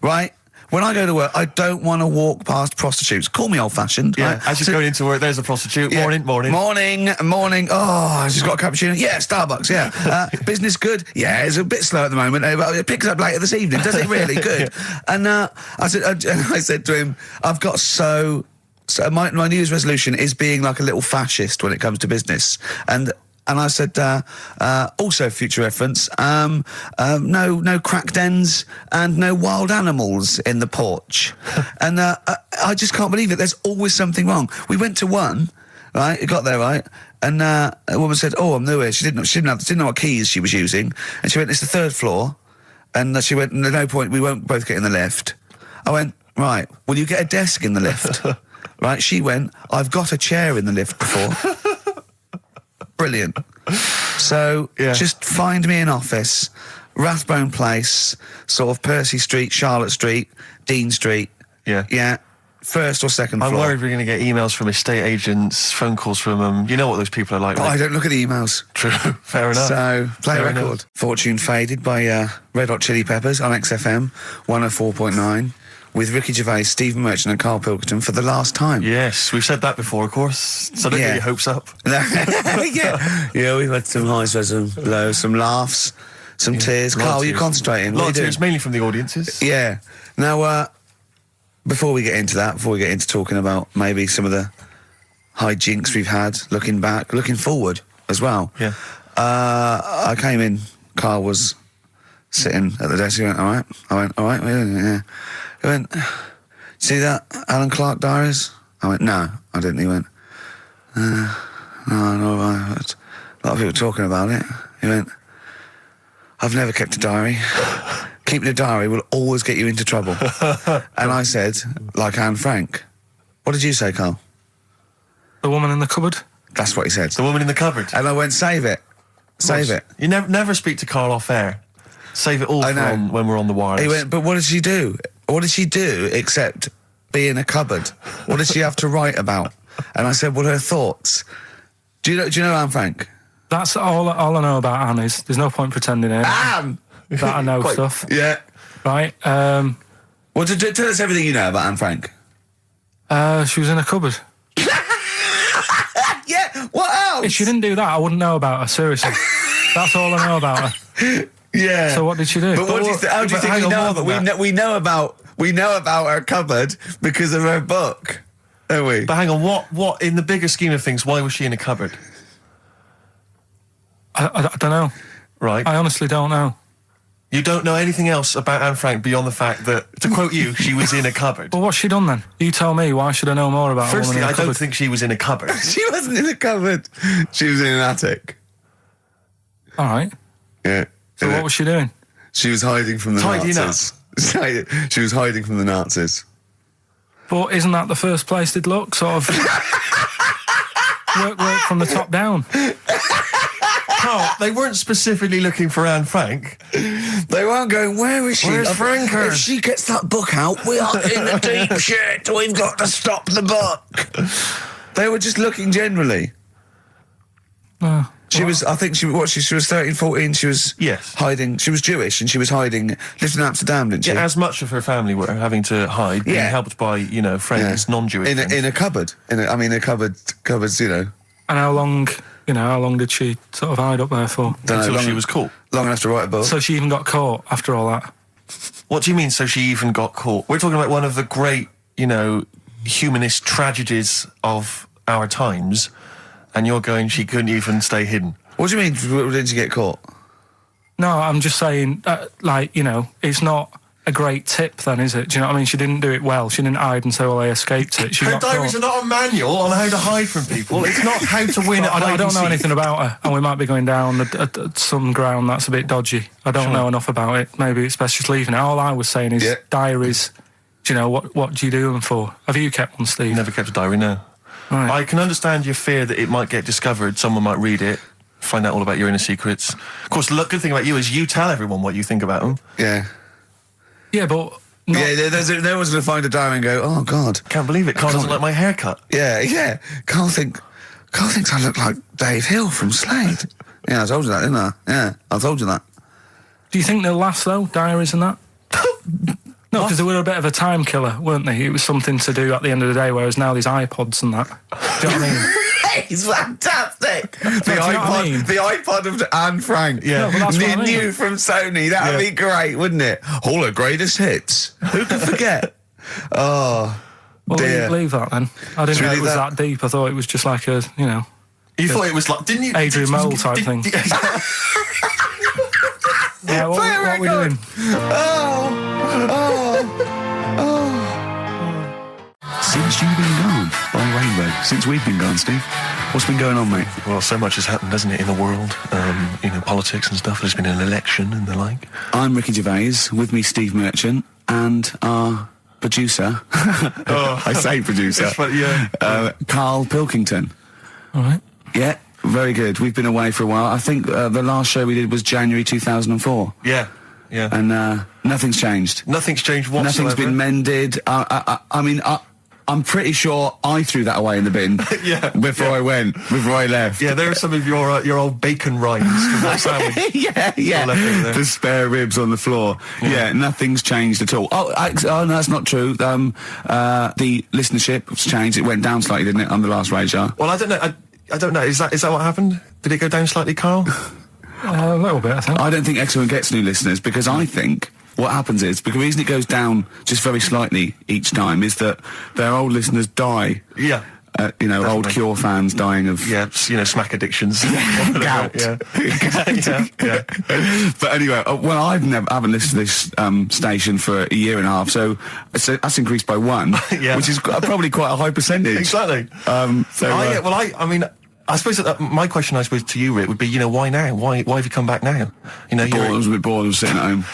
Speaker 1: right? When I go to work, I don't want to walk past prostitutes. Call me old-fashioned.
Speaker 2: Yeah,
Speaker 1: right?
Speaker 2: as you're going into work, there's a prostitute.
Speaker 1: Yeah.
Speaker 2: Morning.
Speaker 1: Morning. Oh, she's got a cappuccino. Yeah, Starbucks, yeah. Business good? Yeah, it's a bit slow at the moment. But it picks up later this evening. Does it really? Good. And I said to him, I've got So my New Year's resolution is being like a little fascist when it comes to business. And I said, also future reference, no crack dens and no wild animals in the porch. And I just can't believe it. There's always something wrong. We went to one, right? It got there, right? And a woman said, I'm new here. She didn't know what keys she was using. And she went, it's the 3rd floor. And she went, no point, we won't both get in the lift. I went, right, will you get a desk in the lift? Right, she went, I've got a chair in the lift before. Brilliant. So, just find me an office, Rathbone Place, sort of Percy Street, Charlotte Street, Dean Street.
Speaker 2: Yeah.
Speaker 1: Yeah, 1st or 2nd floor.
Speaker 2: I'm worried we're going to get emails from estate agents, phone calls from them. You know what those people are like.
Speaker 1: But I don't look at the emails.
Speaker 2: True. Fair enough.
Speaker 1: So, play a record.
Speaker 2: Enough.
Speaker 1: Fortune Faded by Red Hot Chili Peppers on XFM 104.9. With Ricky Gervais, Stephen Merchant and Karl Pilkington for the last time.
Speaker 2: Yes, we've said that before, of course, so don't get your hopes up.
Speaker 1: Yeah, we've had some highs, some lows, some laughs, some tears. Karl, you concentrating?
Speaker 2: A lot of tears, mainly from the audiences.
Speaker 1: Yeah. Now, before we get into talking about maybe some of the hijinks we've had, looking back, looking forward as well.
Speaker 2: Yeah.
Speaker 1: I came in, Karl was sitting at the desk, he went, all right? I went, all right, yeah. He went, see that Alan Clark diaries? I went, no, I didn't. He went, no, a lot of people talking about it. He went, I've never kept a diary. Keeping a diary will always get you into trouble. And I said, like Anne Frank. What did you say, Karl?
Speaker 3: The woman in the cupboard?
Speaker 1: That's what he said.
Speaker 2: The woman in the cupboard.
Speaker 1: And I went, save it. Save it.
Speaker 2: You never speak to Karl off air. Save it all from when we're on the wireless.
Speaker 1: He went, but what did she do? What did she do except be in a cupboard? What did she have to write about? And I said, well, her thoughts. Do you know Anne Frank?
Speaker 3: That's all I know about Anne is there's no point pretending it.
Speaker 1: Anne!
Speaker 3: That I know stuff.
Speaker 1: Yeah.
Speaker 3: Right.
Speaker 1: Well, tell us everything you know about Anne Frank.
Speaker 3: She was in a cupboard.
Speaker 1: Yeah, what else?
Speaker 3: If she didn't do that, I wouldn't know about her, seriously. That's all I know about her.
Speaker 1: Yeah.
Speaker 3: So what did she do?
Speaker 1: But what do you how do you think we know about? We know about her cupboard because of her book, don't we?
Speaker 2: But hang on, what in the bigger scheme of things, why was she in a cupboard?
Speaker 3: I don't know.
Speaker 2: Right.
Speaker 3: I honestly don't know.
Speaker 2: You don't know anything else about Anne Frank beyond the fact that, to quote you, she was in a cupboard.
Speaker 3: Well, what's she done then? You tell me. Why should I know more about her?
Speaker 2: Firstly, I don't think she was in a cupboard.
Speaker 1: She wasn't in a cupboard. She was in an attic.
Speaker 3: All right.
Speaker 1: Yeah.
Speaker 3: So what was she doing?
Speaker 1: She was hiding from the
Speaker 2: Tidying
Speaker 1: Nazis. She was hiding from the Nazis.
Speaker 3: But isn't that the first place they'd look? Sort of work from the top down.
Speaker 2: Carl, they weren't specifically looking for Anne Frank.
Speaker 1: They weren't going, where is she?
Speaker 2: Where's Franker?
Speaker 1: If she gets that book out, we are in the deep shit. We've got to stop the book. They were just looking generally. She was 13, 14, she was hiding, she was Jewish and she was hiding, lived in Amsterdam, didn't she?
Speaker 2: Yeah, as much of her family were having to hide, being helped by, friends, non-Jewish friends.
Speaker 1: In a cupboard. Cupboards,
Speaker 3: And how long did she sort of hide up there for?
Speaker 2: Until she was caught.
Speaker 1: Long enough to write a book.
Speaker 3: So she even got caught after all that?
Speaker 2: What do you mean, so she even got caught? We're talking about one of the great, humanist tragedies of our times, and you're going, she couldn't even stay hidden.
Speaker 1: What do you mean, didn't she get caught?
Speaker 3: No, I'm just saying, it's not a great tip then, is it? Do you know what I mean? She didn't do it well. She didn't hide and say, well, I escaped it.
Speaker 2: Her diaries are not a manual on how to hide from people. It's not how to win at
Speaker 3: I don't know anything about her, and we might be going down some ground that's a bit dodgy. I don't know enough about it. Maybe it's best just leaving it. All I was saying is diaries, what do you do them for? Have you kept one, Steve?
Speaker 2: Never kept a diary, no. Right. I can understand your fear that it might get discovered, someone might read it, find out all about your inner secrets. Of course, the good thing about you is you tell everyone what you think about them.
Speaker 1: Yeah.
Speaker 3: Yeah, but...
Speaker 1: There was going to find a diary and go, oh, God.
Speaker 2: Can't believe it. Carl doesn't like my haircut.
Speaker 1: Yeah. Carl thinks I look like Dave Hill from Slade. Yeah, I told you that, didn't I? Yeah, I told you that.
Speaker 3: Do you think they'll last, though, diaries and that? No, because they were a bit of a time killer, weren't they? It was something to do at the end of the day, whereas now there's iPods and that. Do you know what I mean?
Speaker 1: He's fantastic. The iPod of Anne Frank.
Speaker 3: Yeah, no, that's what I mean.
Speaker 1: New from Sony. That'd be great, wouldn't it? All her greatest hits. Who could forget? Oh,
Speaker 3: well,
Speaker 1: dear.
Speaker 3: Leave that then. I didn't know it was that deep. I thought it was just like a,
Speaker 2: You thought it was like, didn't you?
Speaker 3: Adrian Mole type thing. Yeah, what are we doing?
Speaker 1: Since you've been gone, Rainbow. Since we've been gone, Steve. What's been going on, mate?
Speaker 2: Well, so much has happened, hasn't it, in the world? Politics and stuff. There's been an election and the like.
Speaker 1: I'm Ricky Gervais. With me, Steve Merchant, and our producer. I say producer. Karl Pilkington.
Speaker 3: All right.
Speaker 1: Yeah. Very good. We've been away for a while. I think the last show we did was January 2004.
Speaker 2: Yeah.
Speaker 1: And nothing's changed.
Speaker 2: Nothing's changed whatsoever.
Speaker 1: Nothing's been mended. I'm pretty sure I threw that away in the bin before I left.
Speaker 2: Yeah, there are some of your old bacon rinds from that sandwich.
Speaker 1: yeah. The spare ribs on the floor. Yeah, nothing's changed at all. Oh, no, that's not true. The listenership's changed. It went down slightly, didn't it, on the last radio show?
Speaker 2: Well, I don't know. I don't know. Is that what happened? Did it go down slightly, Carl?
Speaker 3: A little bit, I think.
Speaker 1: I don't think XFM gets new listeners because I think what happens is, because the reason it goes down just very slightly each time is that their old listeners die.
Speaker 2: Yeah.
Speaker 1: Definitely. Old Cure fans dying of...
Speaker 2: Yeah, smack addictions.
Speaker 1: Gout.
Speaker 2: Yeah.
Speaker 1: But anyway, I haven't listened to this station for a year and a half, so that's increased by 1, which is probably quite a high percentage.
Speaker 2: Exactly. I suppose that my question, to you, Rick, would be, why now? Why have you come back now?
Speaker 1: I was a bit bored of sitting at home.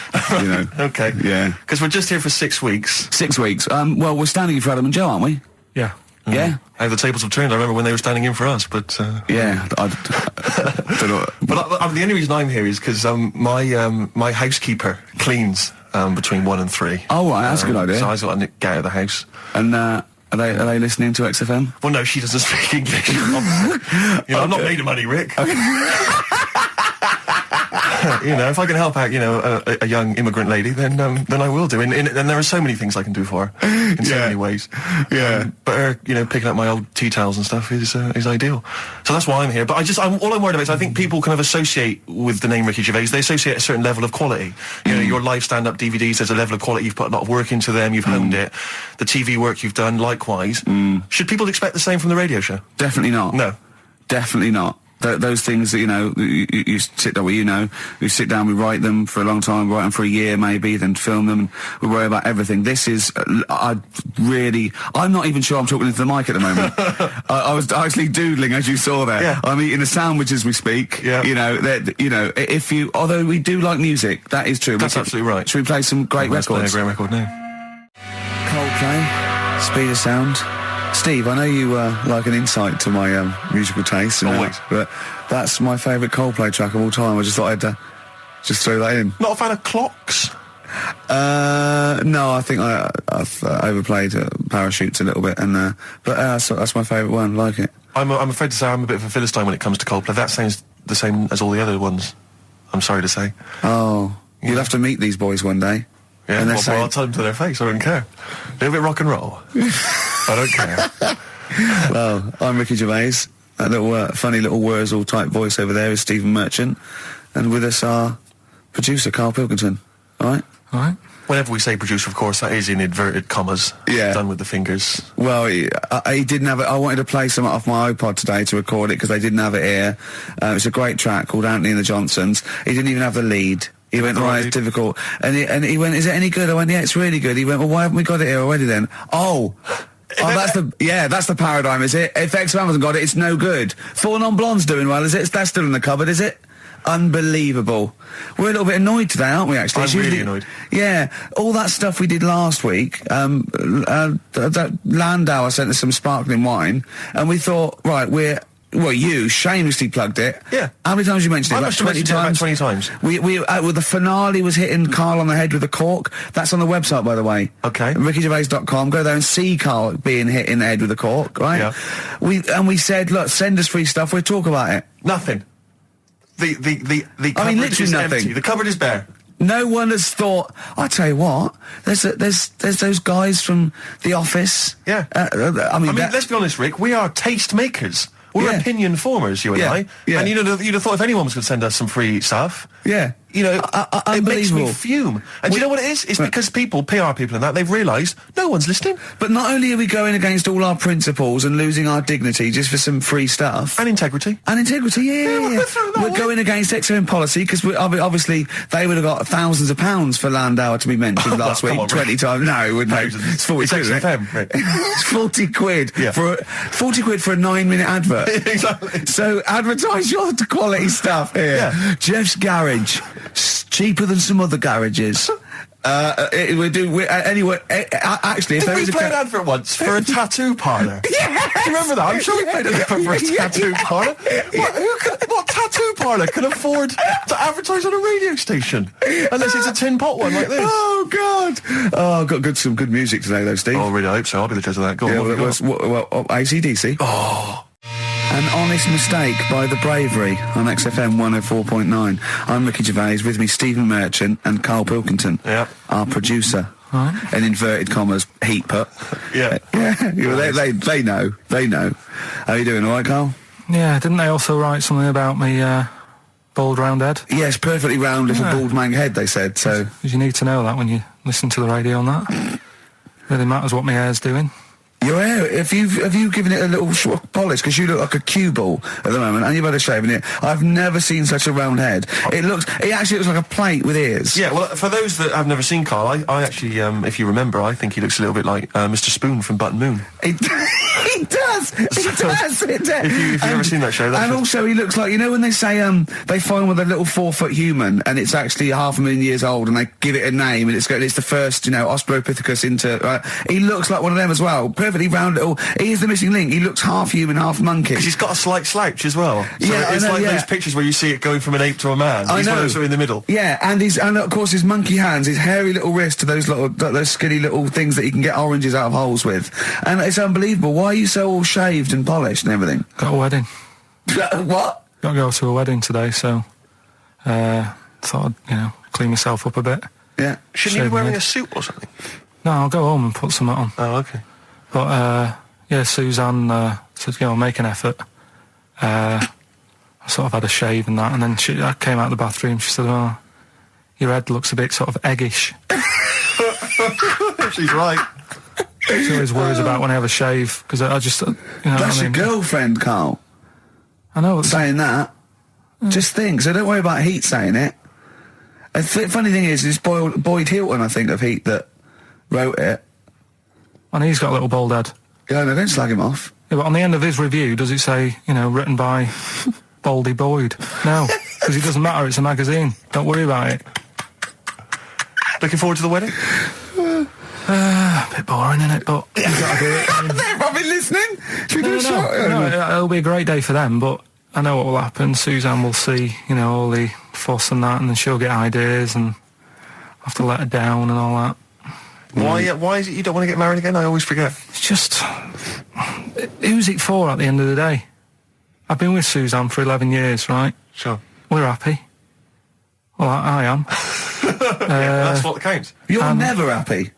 Speaker 2: Okay.
Speaker 1: Yeah.
Speaker 2: Because we're just here for 6 weeks.
Speaker 1: 6 weeks. Well, we're standing in for Adam and Joe, aren't we?
Speaker 3: Yeah.
Speaker 1: Yeah.
Speaker 2: How the tables have turned. I remember when they were standing in for us, but...
Speaker 1: Yeah. I don't know.
Speaker 2: But the only reason I'm here is because my housekeeper cleans between 1 and 3.
Speaker 1: Oh, right, that's a good idea.
Speaker 2: So I just got to get out of the house.
Speaker 1: And are they listening to XFM?
Speaker 2: Well, no, she doesn't speak English. I'm not made of money, Rick. Okay. if I can help out, a young immigrant lady, then I will do. And there are so many things I can do for her in so many ways.
Speaker 1: Yeah.
Speaker 2: But her, picking up my old tea towels and stuff is ideal. So that's why I'm here. But all I'm worried about is I think people kind of associate with the name Ricky Gervais. They associate a certain level of quality. Your live stand-up DVDs, there's a level of quality. You've put a lot of work into them. You've honed it. The TV work you've done, likewise. Should people expect the same from the radio show?
Speaker 1: Definitely not.
Speaker 2: No.
Speaker 1: Definitely not. Those things that, you sit down, we sit down, we write them for a long time, write them for a year maybe, then film them, and we worry about everything. This is, I'm not even sure I'm talking into the mic at the moment. I was actually doodling, as you saw there.
Speaker 2: Yeah.
Speaker 1: I'm eating a sandwich as we speak.
Speaker 2: Yeah.
Speaker 1: Although we do like music, that is true.
Speaker 2: That's absolutely right.
Speaker 1: Should we play some great
Speaker 2: Let's
Speaker 1: records?
Speaker 2: play a great record now.
Speaker 1: Coldplay, Speed of Sound. Steve, I know you like an insight to my musical taste.
Speaker 2: Always.
Speaker 1: But that's my favourite Coldplay track of all time. I just thought I'd just throw that in.
Speaker 2: Not a fan of clocks?
Speaker 1: No, I think I've overplayed Parachutes a little bit, but that's my favourite one. Like it.
Speaker 2: I'm afraid to say I'm a bit of a Philistine when it comes to Coldplay. That sounds the same as all the other ones. I'm sorry to say.
Speaker 1: Oh, you'll have to meet these boys one day.
Speaker 2: Yeah,
Speaker 1: and
Speaker 2: well, I'll tell them to their face. I don't care. A little bit rock and roll. I don't care.
Speaker 1: Well, I'm Ricky Gervais. That little funny little Wurzel type voice over there is Stephen Merchant, and with us our producer Karl Pilkington. All right.
Speaker 2: Whenever we say producer, of course, that is in inverted commas.
Speaker 1: Yeah.
Speaker 2: Done with the fingers.
Speaker 1: Well, he didn't have it. I wanted to play some off my iPod today to record it because they didn't have it here. It's a great track called Anthony and the Johnsons. He didn't even have the lead. He went, right, it's difficult. And he went, is it any good? I went, yeah, it's really good. He went, well, why haven't we got it here already then? That's the paradigm, is it? If XFM hasn't got it, it's no good. Four Non-Blondes doing well, is it? That's still in the cupboard, is it? Unbelievable. We're a little bit annoyed today, aren't we, actually?
Speaker 2: I'm really annoyed. Yeah.
Speaker 1: All that stuff we did last week, that Landau sent us some sparkling wine, and we thought, right, you shamelessly plugged it.
Speaker 2: Yeah.
Speaker 1: How many times you mentioned it?
Speaker 2: I must have mentioned it about 20 times.
Speaker 1: The finale was hitting Karl on the head with a cork. That's on the website, by the way.
Speaker 2: Okay.
Speaker 1: RickyGervais.com. Go there and see Karl being hit in the head with a cork, right?
Speaker 2: Yeah.
Speaker 1: We said, look, send us free stuff. We'll talk about it.
Speaker 2: Nothing. The cupboard
Speaker 1: literally
Speaker 2: is
Speaker 1: nothing.
Speaker 2: empty. The cupboard is bare.
Speaker 1: No one has thought. I tell you what, there's those guys from The Office.
Speaker 2: Yeah. Let's be honest, Rick. We are taste makers. We're opinion formers, you and I.
Speaker 1: Yeah.
Speaker 2: And you'd have thought if anyone was going to send us some free stuff.
Speaker 1: Yeah.
Speaker 2: It makes me fume. And do you know what it is? It's because PR people and that, they've realised no one's listening.
Speaker 1: But not only are we going against all our principles and losing our dignity just for some free stuff.
Speaker 2: And integrity.
Speaker 1: Yeah. We're going against XFM policy because obviously they would have got thousands of pounds for Landauer to be mentioned last week. 20 times. No, it wouldn't. It's 40 quid, isn't it?
Speaker 2: Right?
Speaker 1: It's 40 quid.
Speaker 2: Yeah.
Speaker 1: 40 quid for a 9-minute advert.
Speaker 2: Exactly.
Speaker 1: So advertise your quality stuff here.
Speaker 2: Yeah.
Speaker 1: Jeff's Garage. Cheaper than some other garages. Anyway, actually, if there is
Speaker 2: we play an advert once for a tattoo parlour?
Speaker 1: Yes!
Speaker 2: Do you remember that? I'm sure we played an advert for a tattoo parlour. What tattoo parlour can afford to advertise on a radio station? Unless it's a tin pot one like this.
Speaker 1: Oh, God. Oh, I've got some good music today, though, Steve.
Speaker 2: Oh, really? I hope so. I'll be the judge of that. Go on.
Speaker 1: AC/DC.
Speaker 2: Oh.
Speaker 1: An Honest Mistake by The Bravery on XFM 104.9. I'm Ricky Gervais, with me Stephen Merchant and Karl Pilkington, our producer. In inverted commas, heat put.
Speaker 2: Yeah.
Speaker 1: They know. How are you doing, all right, Karl?
Speaker 3: Yeah, didn't they also write something about me bald round head?
Speaker 1: Yes, perfectly round little bald man head, they said, so...
Speaker 3: Because you need to know that when you listen to the radio on that. Really matters what my hair's doing.
Speaker 1: Your hair, have you given it a little short polish? Because you look like a cue ball at the moment, and you've had a shave in it. I've never seen such a round head. It actually looks like a plate with ears.
Speaker 2: Yeah, well, for those that have never seen Karl, I actually, if you remember, I think he looks a little bit like Mr. Spoon from Button Moon.
Speaker 1: He does.
Speaker 2: If you've never seen that show,
Speaker 1: also he looks like, when they say they find with a little 4-foot human and it's actually 500,000 years old and they give it a name and it's the first Australopithecus into. He looks like one of them as well. Perfectly round little. He is the missing link. He looks half human, half monkey.
Speaker 2: Because he's got a slight slouch as well. So it's those pictures where you see it going from an ape to a man. He's one of those in the middle.
Speaker 1: Yeah, and of course his monkey hands, his hairy little wrist to those skinny little things that you can get oranges out of holes with. And it's unbelievable. Why are you so all shaved and polished and everything?
Speaker 3: Got a wedding.
Speaker 1: What?
Speaker 3: Got to go to a wedding today, so thought I'd, clean myself up a bit.
Speaker 1: Yeah.
Speaker 2: Shouldn't you be wearing a suit or something?
Speaker 3: No, I'll go home and put something on.
Speaker 2: Oh, okay.
Speaker 3: But, Suzanne said, make an effort. I sort of had a shave and that, and then I came out of the bathroom, she said, oh, your head looks a bit sort of eggish.
Speaker 2: She's right.
Speaker 3: She always worries about when I have a shave, because I just,
Speaker 1: That's your girlfriend, Karl.
Speaker 3: I know.
Speaker 1: Saying that. Just think, so don't worry about Heat saying it. The funny thing is, it's Boyd Hilton, I think, of Heat that wrote it.
Speaker 3: And he's got a little bald head.
Speaker 1: Yeah, no, don't slag him off.
Speaker 3: Yeah, but on the end of his review, does it say, written by Baldy Boyd? No, because it doesn't matter, it's a magazine. Don't worry about it.
Speaker 2: Looking forward to the wedding?
Speaker 3: A bit boring, isn't it? But you've got to do it.
Speaker 1: They've probably listening. Should we do a shot?
Speaker 3: No, it'll be a great day for them, but I know what will happen. Suzanne will see, all the fuss and that, and then she'll get ideas, and have to let her down and all that.
Speaker 2: Why is it you don't want to get married again? I always forget.
Speaker 3: It's just, who's it for at the end of the day? I've been with Suzanne for 11 years, right?
Speaker 2: Sure.
Speaker 3: We're happy. Well, I am.
Speaker 2: That's what counts.
Speaker 1: You're never happy.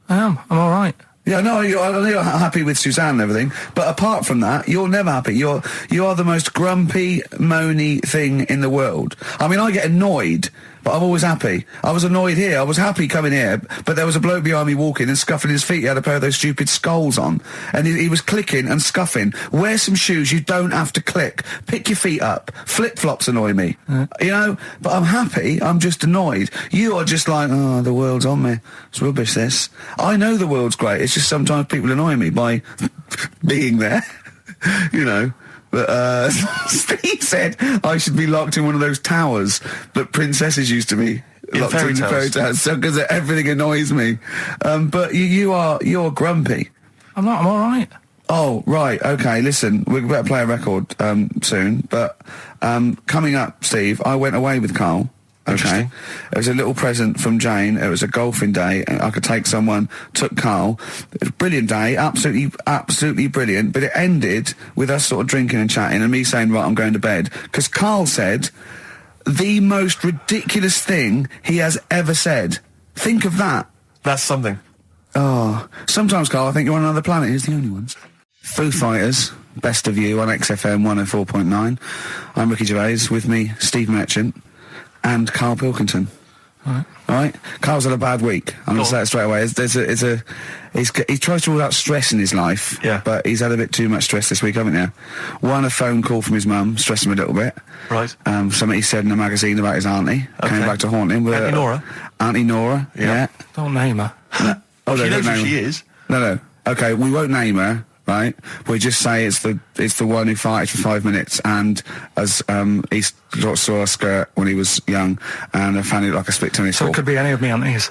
Speaker 3: I am. I'm all right.
Speaker 1: Yeah, no, I know you're happy with Suzanne and everything, but apart from that, you're never happy. You are the most grumpy, moany thing in the world. I mean, I get annoyed, but I'm always happy. I was annoyed here. I was happy coming here, but there was a bloke behind me walking and scuffing his feet. He had a pair of those stupid skulls on, and he was clicking and scuffing. Wear some shoes. You don't have to click. Pick your feet up. Flip-flops annoy me. But I'm happy. I'm just annoyed. You are just like, oh, the world's on me. It's rubbish, this. I know the world's great. It's just sometimes people annoy me by being there, But Steve said I should be locked in one of those towers that princesses used to be locked in fairy tales, because everything annoys me. But you're grumpy.
Speaker 3: I'm not. I'm all right.
Speaker 1: Oh, right. Okay, listen, we better play a record soon. But coming up, Steve, I went away with Karl. Okay, it was a little present from Jane. It was a golfing day, and I could take someone. Took Karl. It was a brilliant day, absolutely brilliant. But it ended with us sort of drinking and chatting, and me saying, "Right, I'm going to bed," because Karl said the most ridiculous thing he has ever said. Think of that.
Speaker 2: That's something.
Speaker 1: Oh, sometimes, Karl, I think you're on another planet. Here's the only ones. Foo Fighters, Best of You on XFM 104.9. I'm Ricky Gervais. With me, Steve Merchant. And Karl Pilkington. All right. Karl's had a bad week. I'm going to say it straight away. He tries to rule out stress in his life.
Speaker 2: Yeah.
Speaker 1: But he's had a bit too much stress this week, haven't you? One, a phone call from his mum, stressed him a little bit.
Speaker 2: Right.
Speaker 1: Something he said in a magazine about his auntie. Okay. Came back to haunt him.
Speaker 2: Auntie Nora?
Speaker 1: Auntie Nora, yeah.
Speaker 3: Don't name her.
Speaker 1: No. Oh,
Speaker 2: she knows who she is.
Speaker 1: No. Okay, we won't name her. Right, we just say it's the one who farted for 5 minutes, and as he saw a skirt when he was young, and I found it like a split tennis ball.
Speaker 3: So it could be any of me aunties.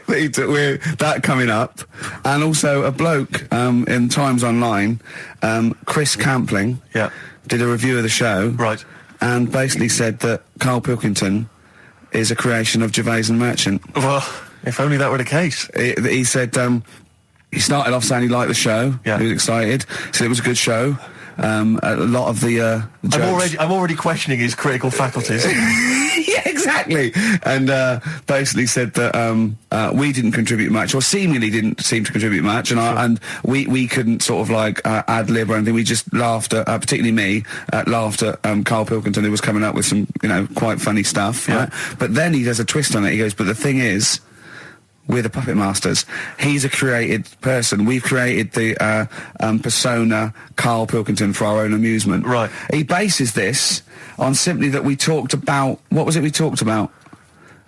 Speaker 1: We're that coming up, and also a bloke in Times Online, Chris Campling, did a review of the show,
Speaker 2: right,
Speaker 1: and basically said that Karl Pilkington is a creation of Gervais and Merchant.
Speaker 2: Well, if only that were the case.
Speaker 1: He said. He started off saying he liked the show.
Speaker 2: Yeah.
Speaker 1: He was excited. Said it was a good show. A lot of the jokes.
Speaker 2: I'm already questioning his critical faculties.
Speaker 1: Yeah, exactly. And basically said that we didn't contribute much, or seemingly didn't seem to contribute much, and we couldn't sort of like ad lib or anything. We just laughed at, particularly me, laughed at Karl Pilkington, who was coming up with some quite funny stuff.
Speaker 2: Yeah.
Speaker 1: Right? But then he does a twist on it. He goes, but the thing is, we're the puppet masters. He's a created person. We've created the persona Karl Pilkington for our own amusement.
Speaker 2: Right.
Speaker 1: He bases this on simply that we talked about... What was it we talked about?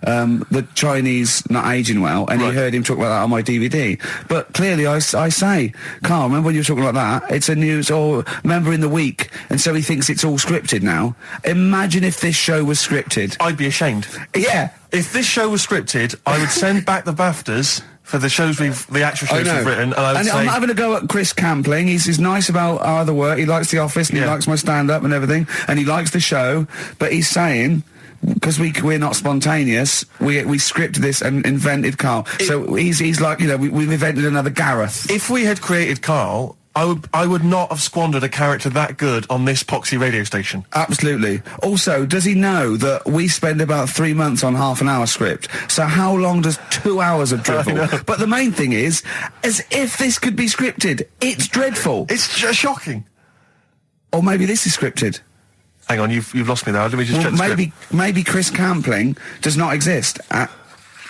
Speaker 1: The Chinese not aging well, and he heard him talk about that on my DVD. But clearly I say, Karl, remember when you were talking about that? It's a news, or remember in the week, and so he thinks it's all scripted now. Imagine if this show was scripted.
Speaker 2: I'd be ashamed.
Speaker 1: Yeah.
Speaker 2: If this show was scripted, I would send back the BAFTAs for the actual shows we've written, and I would say...
Speaker 1: I'm having a go at Chris Campling. He's nice about our other work. He likes The Office, and he likes my stand-up and everything, and he likes the show, but he's saying... Because we're not spontaneous, we scripted this and invented Karl. So he's like, we've invented another Gareth.
Speaker 2: If we had created Karl, I would not have squandered a character that good on this poxy radio station.
Speaker 1: Absolutely. Also, does he know that we spend about 3 months on half an hour script? So how long does 2 hours of drivel? But the main thing is, as if this could be scripted, it's dreadful.
Speaker 2: It's shocking.
Speaker 1: Or maybe this is scripted.
Speaker 2: Hang on, you've lost me there. Let me just check the script.
Speaker 1: Maybe Chris Campling does not exist.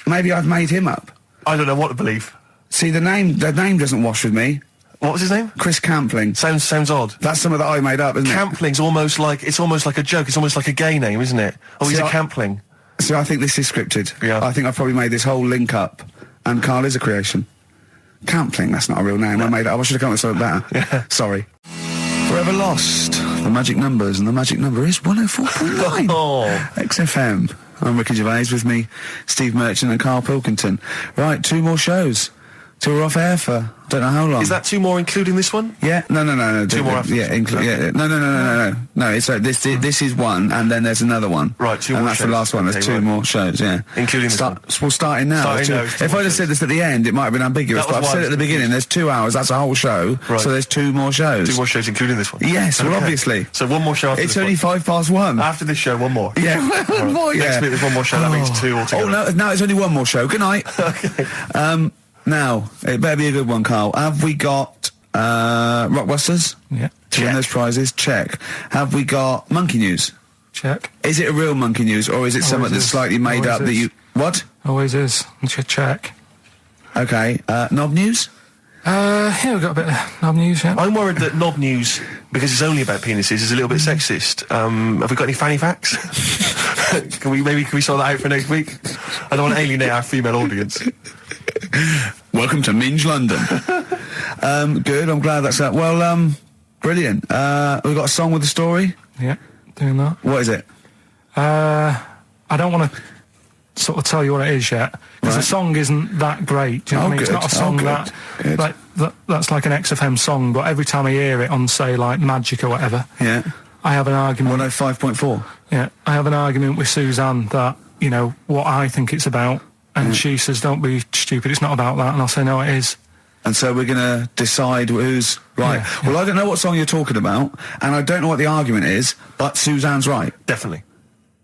Speaker 1: Maybe I've made him up.
Speaker 2: I don't know what to believe.
Speaker 1: See, the name doesn't wash with me.
Speaker 2: What was his name?
Speaker 1: Chris Campling.
Speaker 2: Sounds odd.
Speaker 1: That's something that I made up, isn't it?
Speaker 2: Campling's almost like a joke. It's almost like a gay name, isn't it? Oh, he's a Campling.
Speaker 1: So I think this is scripted.
Speaker 2: Yeah.
Speaker 1: I think I've probably made this whole link up, and Karl is a creation. Campling, that's not a real name. No. I made it up. I should have come up with something better.
Speaker 2: Yeah.
Speaker 1: Sorry. Forever Lost. The magic numbers, and the magic number is 104.9. XFM. I'm Ricky Gervais, with me, Steve Merchant and Karl Pilkington. Right, 2 more shows. 2 are off air for don't know how long.
Speaker 2: Is that 2 more including this one?
Speaker 1: Yeah, no.
Speaker 2: 2 more after
Speaker 1: yeah, no. It's this is one, and then there's another one.
Speaker 2: Right, 2 more
Speaker 1: and that's
Speaker 2: shows.
Speaker 1: the last one. There's 2 more shows, yeah.
Speaker 2: Including this one.
Speaker 1: Well, starting now. If I'd have said this at the end, it might have been ambiguous, but I've said it at the beginning, there's 2 hours, that's a whole show,
Speaker 2: right.
Speaker 1: So there's 2 more shows.
Speaker 2: 2 more shows including this one?
Speaker 1: Yes, well, obviously.
Speaker 2: So 1 more show after
Speaker 1: it's
Speaker 2: this
Speaker 1: only
Speaker 2: one.
Speaker 1: 1:05.
Speaker 2: After this show, 1 more?
Speaker 1: Yeah, one more, yeah.
Speaker 2: Next week there's 1 more show, that means 2 altogether.
Speaker 1: Oh, no, it's only 1 more show. Good night.
Speaker 2: Okay.
Speaker 1: Now, it better be a good one, Karl. Have we got Rockbusters?
Speaker 3: Yeah.
Speaker 1: To win those prizes? Check. Have we got Monkey News?
Speaker 3: Check.
Speaker 1: Is it a real Monkey News, or is it something that's slightly made up that you... What?
Speaker 3: Always is. Check.
Speaker 1: Okay. Knob News?
Speaker 3: Yeah, we've got a bit of knob news, yeah.
Speaker 2: I'm worried that knob news, because it's only about penises, is a little bit sexist. Have we got any fanny facts? Can we sort that out for next week? I don't want to alienate our female audience.
Speaker 1: Welcome to Minge London. Good, I'm glad that's that. Well, brilliant. We've got a song with a story?
Speaker 3: Yeah, doing that.
Speaker 1: What is it?
Speaker 3: I don't want to sort of tell you what it is yet, because the song isn't that great. Do you know what I mean? It's not a song that's like an XFM song, but every time I hear it on, say, like Magic or whatever,
Speaker 1: yeah,
Speaker 3: I have an argument.
Speaker 1: 105.4.
Speaker 3: Yeah, I have an argument with Suzanne that, you know, what I think it's about, and she says, don't be stupid, it's not about that, and I'll say, no, it is.
Speaker 1: And so we're going to decide who's right.
Speaker 3: Yeah.
Speaker 1: Well, I don't know what song you're talking about, and I don't know what the argument is, but Suzanne's right.
Speaker 2: Definitely.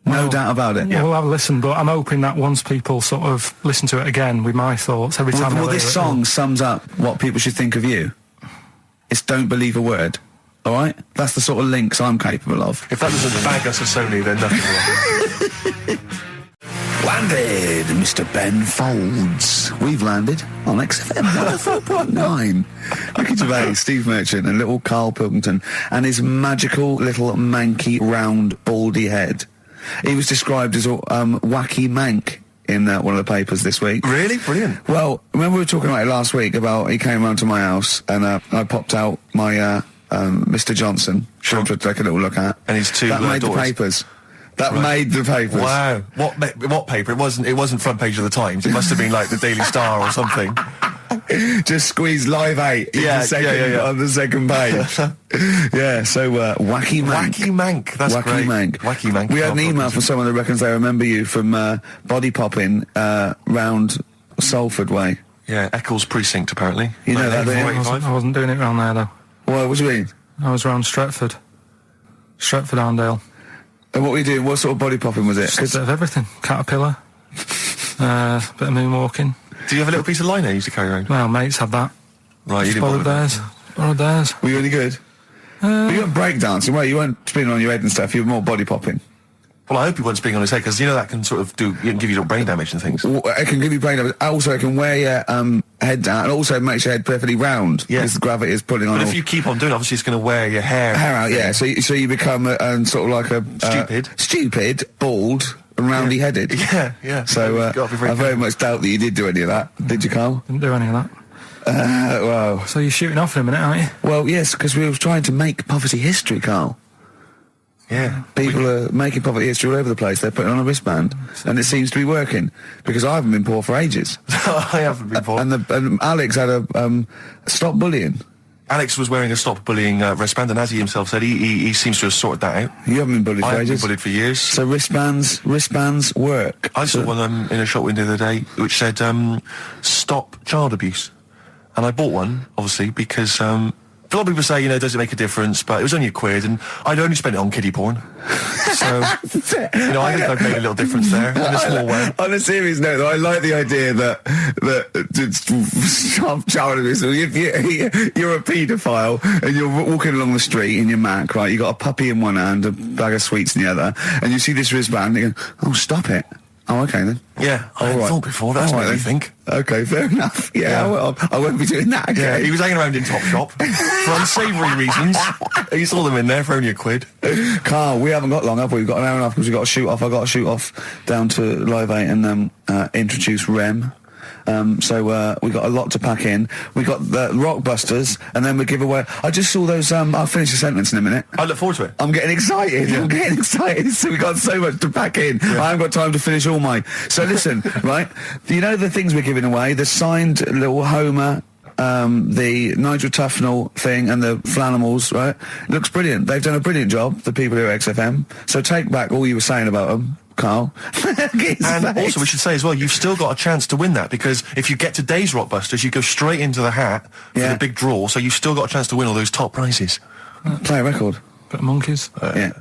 Speaker 1: No doubt about it.
Speaker 3: Yeah, we'll have a listen, but I'm hoping that once people sort of listen to it again with my thoughts, every time
Speaker 1: well, this song sums up what people should think of you. It's don't believe a word. All right? That's the sort of links I'm capable of.
Speaker 2: If that doesn't bag us as Sony, then nothing will.
Speaker 1: Landed, Mr. Ben Folds. We've landed on XFM 104.9. Ricky Gervais, Steve Merchant, and little Karl Pilkington, and his magical little manky, round, baldy head. He was described as a wacky mank in one of the papers this week.
Speaker 2: Really? Brilliant.
Speaker 1: Well, remember we were talking about it last week, about he came round to my house, and I popped out my Mr. Johnson, sure, to take a little look at.
Speaker 2: And his 2
Speaker 1: That made
Speaker 2: daughters.
Speaker 1: the papers. That made the papers.
Speaker 2: Wow. What paper? It wasn't front page of the Times. It must have been like the Daily Star or something.
Speaker 1: Just squeeze Live 8 on the second page. Yeah, so Wacky Mank.
Speaker 2: Wacky Mank, that's
Speaker 1: Wacky
Speaker 2: great.
Speaker 1: Mank.
Speaker 2: Wacky Mank.
Speaker 1: We had an email from someone that reckons they remember you from body popping round Salford Way.
Speaker 2: Yeah, Eccles Precinct, apparently.
Speaker 1: You know that, don't you?
Speaker 3: I wasn't doing it round there, though.
Speaker 1: What do you mean?
Speaker 3: I was round Stretford. Arndale.
Speaker 1: And what were you doing? What sort of body popping was it?
Speaker 3: Just a bit of everything. Caterpillar. Bit of moonwalking.
Speaker 2: Do you have a little piece of line you used to carry around?
Speaker 3: Well, mates had that.
Speaker 2: Right, you didn't
Speaker 3: Borrowed theirs.
Speaker 1: Were you any good? But you weren't breakdancing, were you? You weren't spinning on your head and stuff. You were more body popping.
Speaker 2: Well, I hope he wasn't spinning on his head, because, you know, that can sort of give you little brain damage and things.
Speaker 1: Well, it can give you brain damage. Also, it can wear your head down, and also makes your head perfectly round.
Speaker 2: Yeah.
Speaker 1: Because the gravity is pulling on.
Speaker 2: But if you keep on doing it, obviously it's going to wear your hair
Speaker 1: out, yeah. So you become sort of like a... Stupid, bald, and roundy-headed.
Speaker 2: Yeah.
Speaker 1: So I very much doubt that you did do any of that. Did you, Karl?
Speaker 3: Didn't do any of that.
Speaker 1: Well...
Speaker 3: So you're shooting off in a minute, aren't you?
Speaker 1: Well, yes, because we were trying to make poverty history, Karl.
Speaker 2: Yeah.
Speaker 1: People are making poverty history all over the place. They're putting on a wristband, and it seems to be working, because I haven't been poor for ages.
Speaker 2: I haven't been poor.
Speaker 1: And Alex had a stop bullying.
Speaker 2: Alex was wearing a stop bullying wristband, and as he himself said, he seems to have sorted that out.
Speaker 1: You haven't been bullied for
Speaker 2: I haven't
Speaker 1: ages?
Speaker 2: been bullied for years.
Speaker 1: So wristbands work.
Speaker 2: I saw one in a shop window the other day which said, stop child abuse. And I bought one, obviously, because A lot of people say, does it make a difference? But it was only £1, and I'd only spent it on kiddie porn. So, I think I've made a little difference there in a small way.
Speaker 1: On a serious note, though, I like the idea that child abuse. If you're a paedophile and you're walking along the street in your Mac, right? You got a puppy in one hand, a bag of sweets in the other, and you see this wristband, and you go, "Oh, stop it." Oh, okay then.
Speaker 2: Yeah, I thought before. That's what I think.
Speaker 1: Okay, fair enough. Yeah. I won't be doing that again.
Speaker 2: Yeah, he was hanging around in Topshop for unsavoury reasons. You saw them in there for only £1.
Speaker 1: Carl, we haven't got long, have we? We've got an hour and a half because we've got to shoot off. I've got to shoot off down to Live 8 and introduce Rem. So we got a lot to pack in. We got the Rockbusters, and then we give away. I just saw those. I'll finish the sentence in a minute.
Speaker 2: I look forward to it.
Speaker 1: I'm getting excited. Yeah. I'm getting excited. So we got so much to pack in. Yeah. I haven't got time to finish all my. So listen, right? You know the things we're giving away. The signed little Homer. The Nigel Tufnell thing and the Flanimals, right? It looks brilliant. They've done a brilliant job, the people here at XFM. So take back all you were saying about them, Carl.
Speaker 2: And also we should say as well, you've still got a chance to win that, because if you get today's Rockbusters, you go straight into the hat for the big draw, so you've still got a chance to win all those top prizes.
Speaker 1: Play a record.
Speaker 3: Bit of monkeys.
Speaker 1: Yeah.